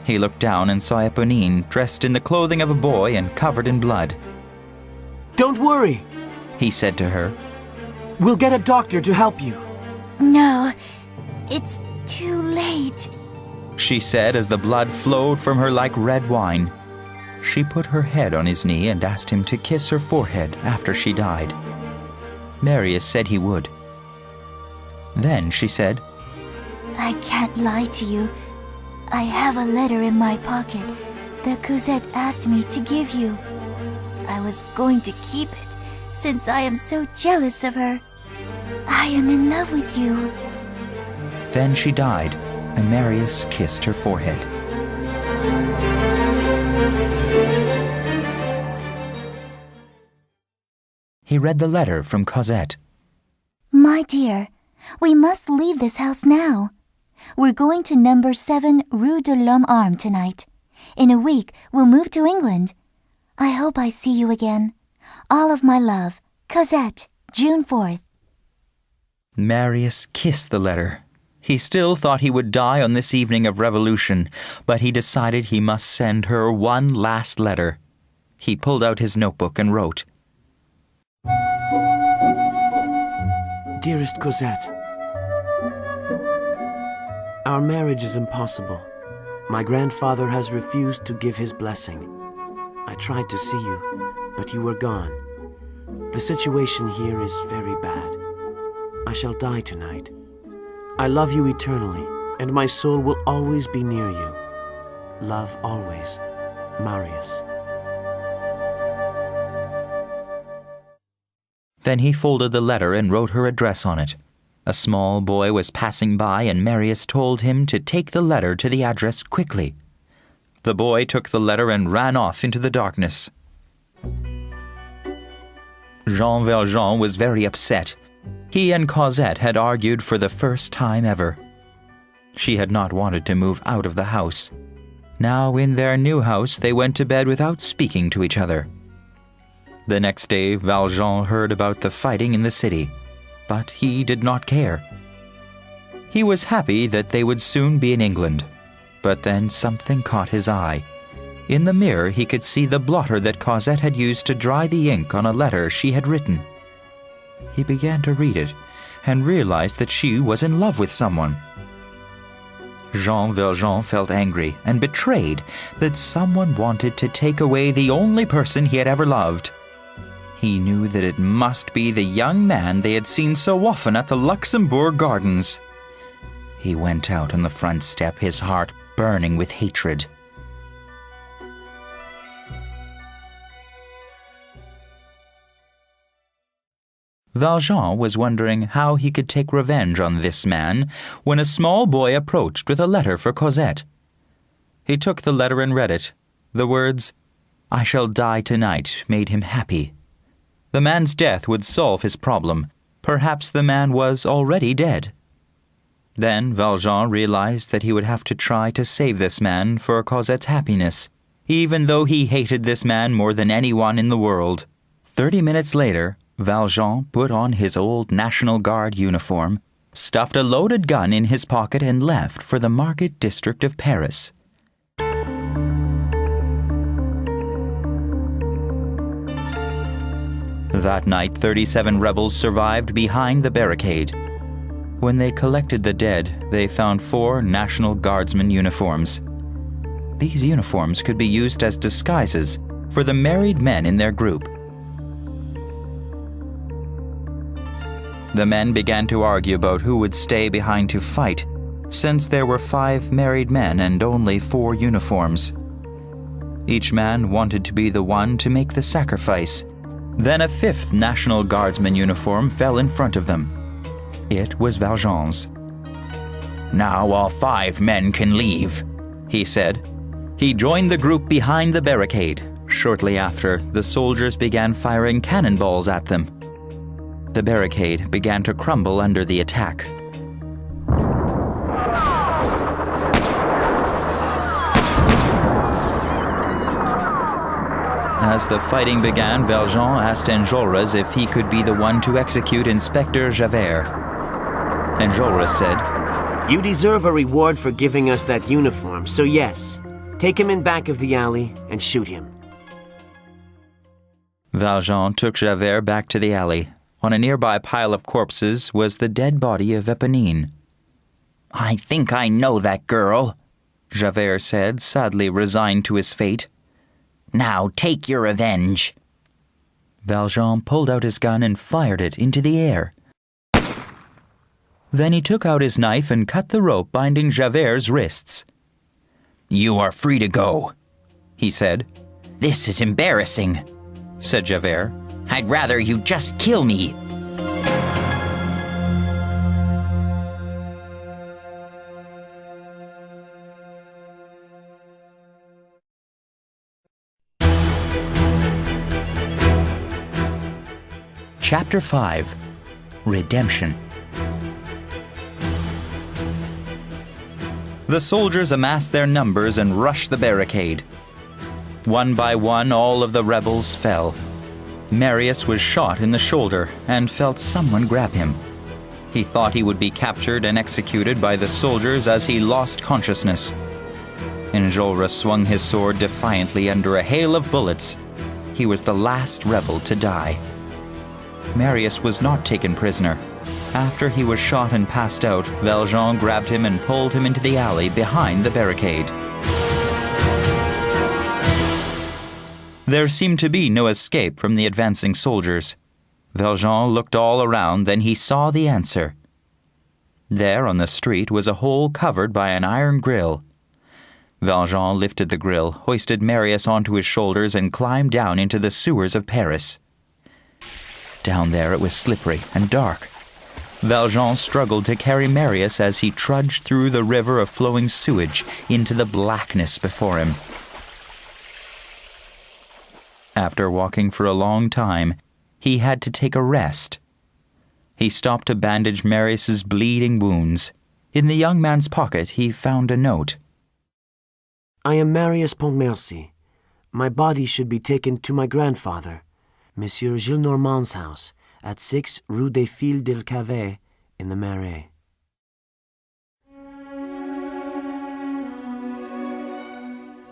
He looked down and saw Éponine, dressed in the clothing of a boy and covered in blood. Don't worry, he said to her. We'll get a doctor to help you. No, it's too late, she said as the blood flowed from her like red wine. She put her head on his knee and asked him to kiss her forehead after she died. Marius said he would. Then she said, I can't lie to you. I have a letter in my pocket that Cosette asked me to give you. I was going to keep it since I am so jealous of her. I am in love with you. Then she died, and Marius kissed her forehead. He read the letter from Cosette. My dear, we must leave this house now. We're going to number 7 Rue de l'Homme Armé tonight. In a week, we'll move to England. I hope I see you again. All of my love, Cosette, June 4th. Marius kissed the letter. He still thought he would die on this evening of revolution, but he decided he must send her one last letter. He pulled out his notebook and wrote, Dearest Cosette, our marriage is impossible. My grandfather has refused to give his blessing. I tried to see you, but you were gone. The situation here is very bad. I shall die tonight. I love you eternally, and my soul will always be near you. Love always, Marius. Then he folded the letter and wrote her address on it. A small boy was passing by, and Marius told him to take the letter to the address quickly. The boy took the letter and ran off into the darkness. Jean Valjean was very upset. He and Cosette had argued for the first time ever. She had not wanted to move out of the house. Now, in their new house, they went to bed without speaking to each other. The next day, Valjean heard about the fighting in the city, but he did not care. He was happy that they would soon be in England, but then something caught his eye. In the mirror, he could see the blotter that Cosette had used to dry the ink on a letter she had written. He began to read it and realized that she was in love with someone. Jean Valjean felt angry and betrayed that someone wanted to take away the only person he had ever loved. He knew that it must be the young man they had seen so often at the Luxembourg Gardens. He went out on the front step, his heart burning with hatred. Valjean was wondering how he could take revenge on this man when a small boy approached with a letter for Cosette. He took the letter and read it. The words, "I shall die tonight," made him happy. The man's death would solve his problem. Perhaps the man was already dead. Then Valjean realized that he would have to try to save this man for Cosette's happiness, even though he hated this man more than anyone in the world. 30 minutes later, Valjean put on his old National Guard uniform, stuffed a loaded gun in his pocket, and left for the market district of Paris. That night, 37 rebels survived behind the barricade. When they collected the dead, they found 4 National Guardsmen uniforms. These uniforms could be used as disguises for the married men in their group. The men began to argue about who would stay behind to fight, since there were 5 married men and only 4 uniforms. Each man wanted to be the one to make the sacrifice. Then a 5th National Guardsman uniform fell in front of them. It was Valjean's. "Now all 5 men can leave," he said. He joined the group behind the barricade. Shortly after, the soldiers began firing cannonballs at them. The barricade began to crumble under the attack. As the fighting began, Valjean asked Enjolras if he could be the one to execute Inspector Javert. Enjolras said, "You deserve a reward for giving us that uniform, so yes, take him in back of the alley and shoot him." Valjean took Javert back to the alley. On a nearby pile of corpses was the dead body of Eponine. "I think I know that girl," Javert said, sadly resigned to his fate. "Now take your revenge." Valjean pulled out his gun and fired it into the air. Then he took out his knife and cut the rope binding Javert's wrists. "You are free to go," he said. "This is embarrassing," said Javert. "I'd rather you just kill me." Chapter 5. Redemption. The soldiers amassed their numbers and rushed the barricade. One by one, all of the rebels fell. Marius was shot in the shoulder and felt someone grab him. He thought he would be captured and executed by the soldiers as he lost consciousness. Enjolras swung his sword defiantly under a hail of bullets. He was the last rebel to die. Marius was not taken prisoner. After he was shot and passed out, Valjean grabbed him and pulled him into the alley behind the barricade. There seemed to be no escape from the advancing soldiers. Valjean looked all around, then he saw the answer. There on the street was a hole covered by an iron grill. Valjean lifted the grill, hoisted Marius onto his shoulders, and climbed down into the sewers of Paris. Down there it was slippery and dark. Valjean struggled to carry Marius as he trudged through the river of flowing sewage into the blackness before him. After walking for a long time, he had to take a rest. He stopped to bandage Marius's bleeding wounds. In the young man's pocket, he found a note. "I am Marius Pontmercy. My body should be taken to my grandfather. Monsieur Gillenormand's house, at 6 Rue des Filles del Cavet, in the Marais.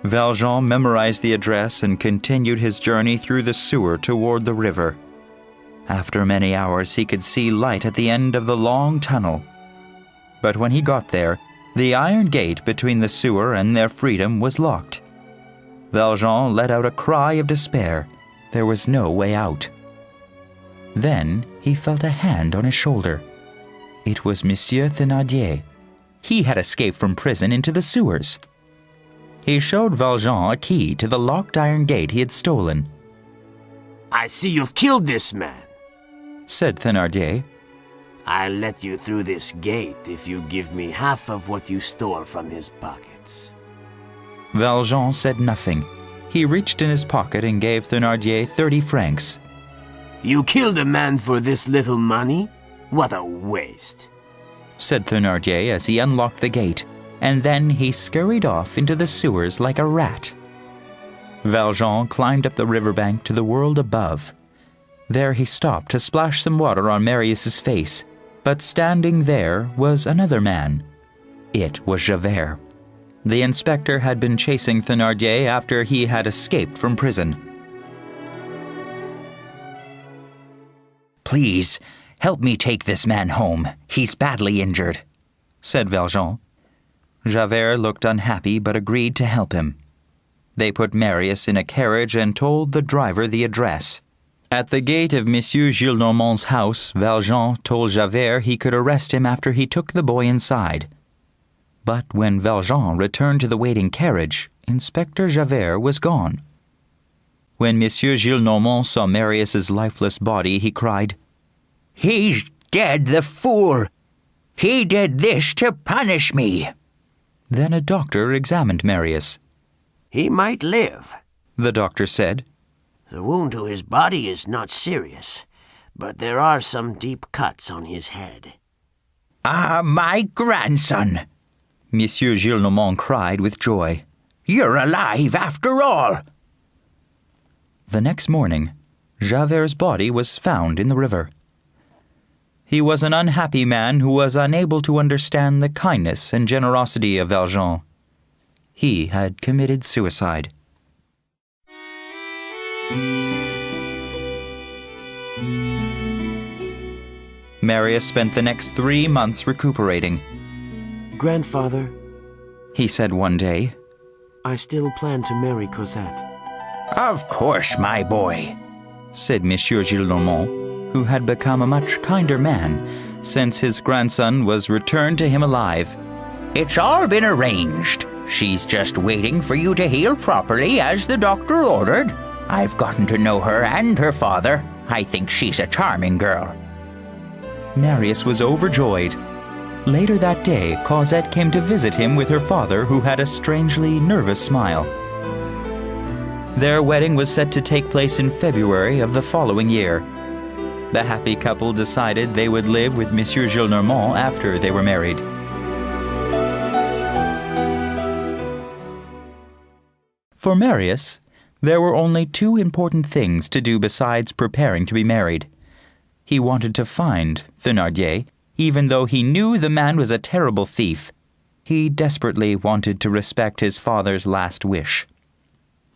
Valjean memorized the address and continued his journey through the sewer toward the river. After many hours, he could see light at the end of the long tunnel. But when he got there, the iron gate between the sewer and their freedom was locked. Valjean let out a cry of despair. There was no way out. Then he felt a hand on his shoulder. It was Monsieur Thénardier. He had escaped from prison into the sewers. He showed Valjean a key to the locked iron gate he had stolen. I see you've killed this man, said Thénardier. I'll let you through this gate if you give me half of what you stole from his pockets. Valjean said nothing. He reached in his pocket and gave Thénardier 30 francs. You killed a man for this little money? What a waste, said Thénardier as he unlocked the gate, and then he scurried off into the sewers like a rat. Valjean climbed up the riverbank to the world above. There he stopped to splash some water on Marius's face, but standing there was another man. It was Javert. The inspector had been chasing Thénardier after he had escaped from prison. Please, help me take this man home. He's badly injured, said Valjean. Javert looked unhappy but agreed to help him. They put Marius in a carriage and told the driver the address. At the gate of Monsieur Gillenormand's house, Valjean told Javert he could arrest him after he took the boy inside. But when Valjean returned to the waiting carriage, Inspector Javert was gone. When Monsieur Gillenormand saw Marius's lifeless body, he cried, He's dead, the fool! He did this to punish me! Then a doctor examined Marius. He might live, the doctor said. The wound to his body is not serious, but there are some deep cuts on his head. Ah, my grandson! Monsieur Gillenormand cried with joy. You're alive after all! The next morning, Javert's body was found in the river. He was an unhappy man who was unable to understand the kindness and generosity of Valjean. He had committed suicide. Marius spent the next 3 months recuperating. Grandfather, he said one day, I still plan to marry Cosette. Of course, my boy, said Monsieur Gillenormand, who had become a much kinder man since his grandson was returned to him alive. It's all been arranged. She's just waiting for you to heal properly as the doctor ordered. I've gotten to know her and her father. I think she's a charming girl. Marius was overjoyed. Later that day, Cosette came to visit him with her father, who had a strangely nervous smile. Their wedding was set to take place in February of the following year. The happy couple decided they would live with Monsieur Gillenormand after they were married. For Marius, there were only 2 important things to do besides preparing to be married. He wanted to find Thénardier, even though he knew the man was a terrible thief. He desperately wanted to respect his father's last wish.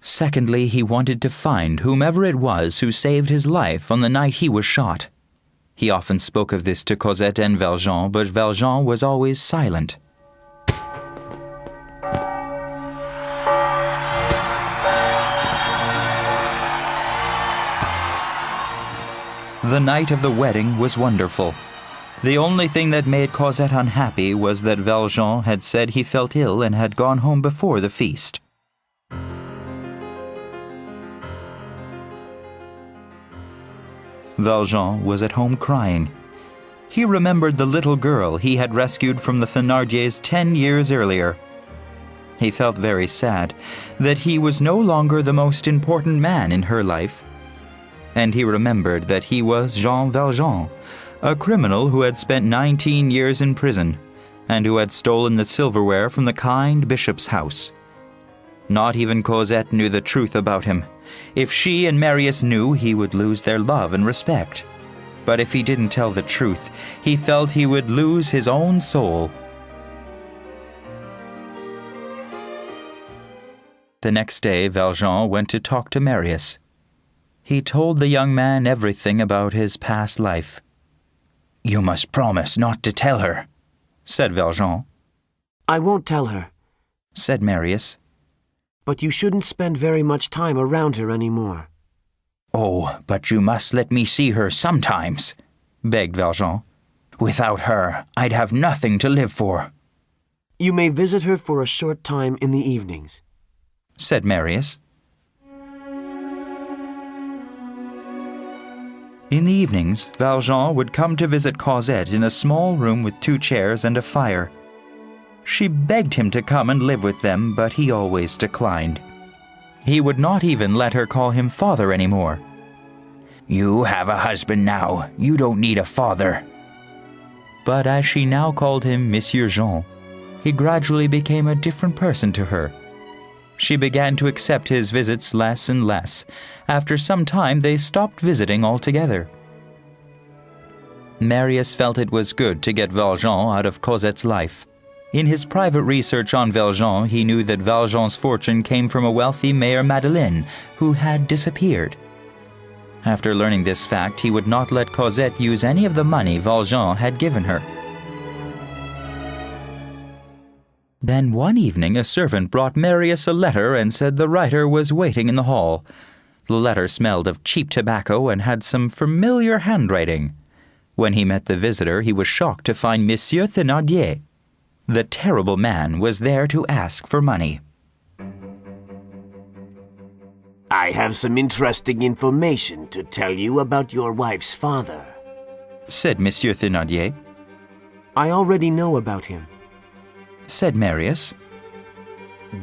Secondly, he wanted to find whomever it was who saved his life on the night he was shot. He often spoke of this to Cosette and Valjean, but Valjean was always silent. The night of the wedding was wonderful. The only thing that made Cosette unhappy was that Valjean had said he felt ill and had gone home before the feast. Valjean was at home crying. He remembered the little girl he had rescued from the Thénardiers 10 years earlier. He felt very sad that he was no longer the most important man in her life. And he remembered that he was Jean Valjean, a criminal who had spent 19 years in prison and who had stolen the silverware from the kind bishop's house. Not even Cosette knew the truth about him. If she and Marius knew, he would lose their love and respect. But if he didn't tell the truth, he felt he would lose his own soul. The next day, Valjean went to talk to Marius. He told the young man everything about his past life. "You must promise not to tell her," said Valjean. I won't tell her, said Marius. but you shouldn't spend very much time around her anymore. "Oh, but you must let me see her sometimes," begged Valjean. "Without her, I'd have nothing to live for," You may visit her for a short time in the evenings. said Marius. In the evenings, Valjean would come to visit Cosette in a small room with 2 chairs and a fire. She begged him to come and live with them, but he always declined. He would not even let her call him father anymore. "You have a husband now. You don't need a father." But as she now called him Monsieur Jean, he gradually became a different person to her. She began to accept his visits less and less. After some time, they stopped visiting altogether. Marius felt it was good to get Valjean out of Cosette's life. In his private research on Valjean, he knew that Valjean's fortune came from a wealthy Mère Madeleine who had disappeared. After learning this fact, he would not let Cosette use any of the money Valjean had given her. Then one evening a servant brought Marius a letter and said the writer was waiting in the hall. The letter smelled of cheap tobacco and had some familiar handwriting. When he met the visitor, he was shocked to find Monsieur Thénardier. The terrible man was there to ask for money. I have some interesting information to tell you about your wife's father, said Monsieur Thénardier. I already know about him. Said Marius.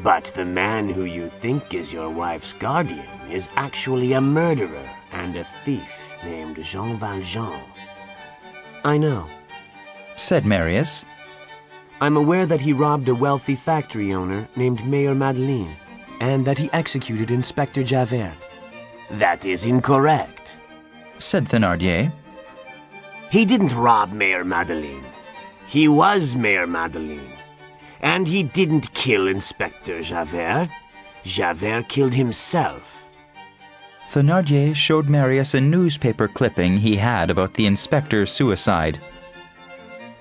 But the man who you think is your wife's guardian is actually a murderer and a thief named Jean Valjean. I know. Said Marius. I'm aware that he robbed a wealthy factory owner named Mère Madeleine, and that he executed Inspector Javert. That is incorrect. Said Thénardier. He didn't rob Mère Madeleine. He was Mère Madeleine. And he didn't kill Inspector Javert. Javert killed himself. Thénardier showed Marius a newspaper clipping he had about the inspector's suicide.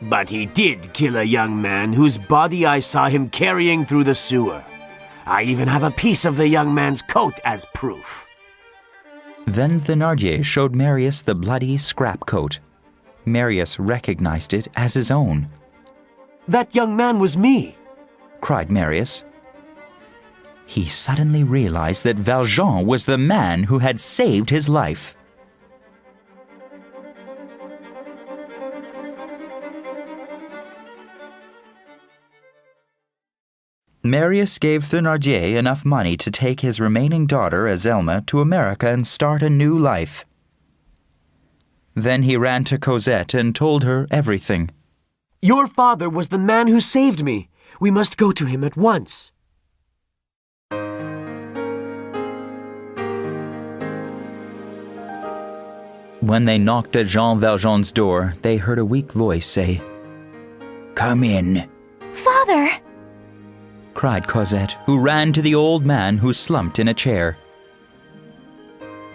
But he did kill a young man whose body I saw him carrying through the sewer. I even have a piece of the young man's coat as proof. Then Thénardier showed Marius the bloody scrap coat. Marius recognized it as his own. That young man was me, cried Marius. He suddenly realized that Valjean was the man who had saved his life. Marius gave Thénardier enough money to take his remaining daughter, Azelma, to America and start a new life. Then he ran to Cosette and told her everything. Your father was the man who saved me. We must go to him at once. When they knocked at Jean Valjean's door, they heard a weak voice say, "Come in," Father! cried Cosette, who ran to the old man who slumped in a chair.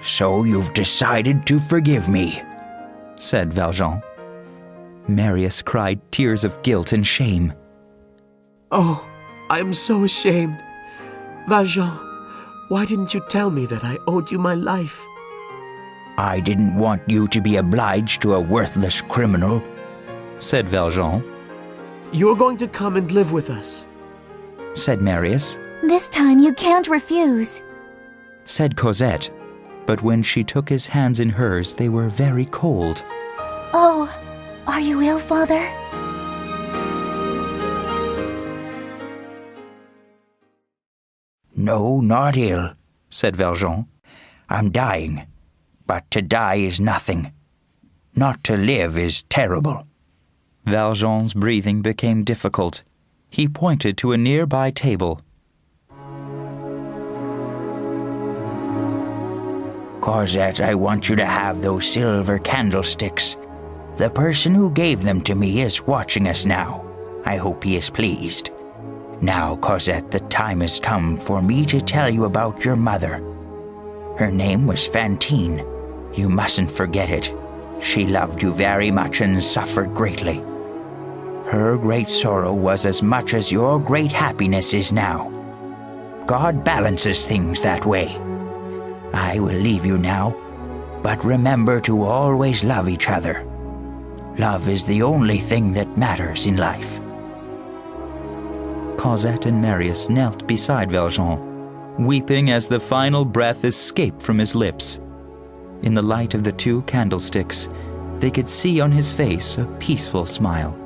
"So you've decided to forgive me," said Valjean. Marius cried tears of guilt and shame. Oh, I am so ashamed. Valjean, why didn't you tell me that I owed you my life? "I didn't want you to be obliged to a worthless criminal," said Valjean. You're going to come and live with us, said Marius. This time you can't refuse. Said Cosette. But when she took his hands in hers, they were very cold. Oh, are you ill, Father? "No, not ill," said Valjean. "I'm dying. But to die is nothing. Not to live is terrible." Valjean's breathing became difficult. He pointed to a nearby table. Cosette, I want you to have those silver candlesticks. The person who gave them to me is watching us now. I hope he is pleased. Now, Cosette, the time has come for me to tell you about your mother. Her name was Fantine. You mustn't forget it. She loved you very much and suffered greatly. Her great sorrow was as much as your great happiness is now. God balances things that way. I will leave you now, but remember to always love each other. Love is the only thing that matters in life. Cosette and Marius knelt beside Valjean, weeping as the final breath escaped from his lips. In the light of the 2 candlesticks, they could see on his face a peaceful smile.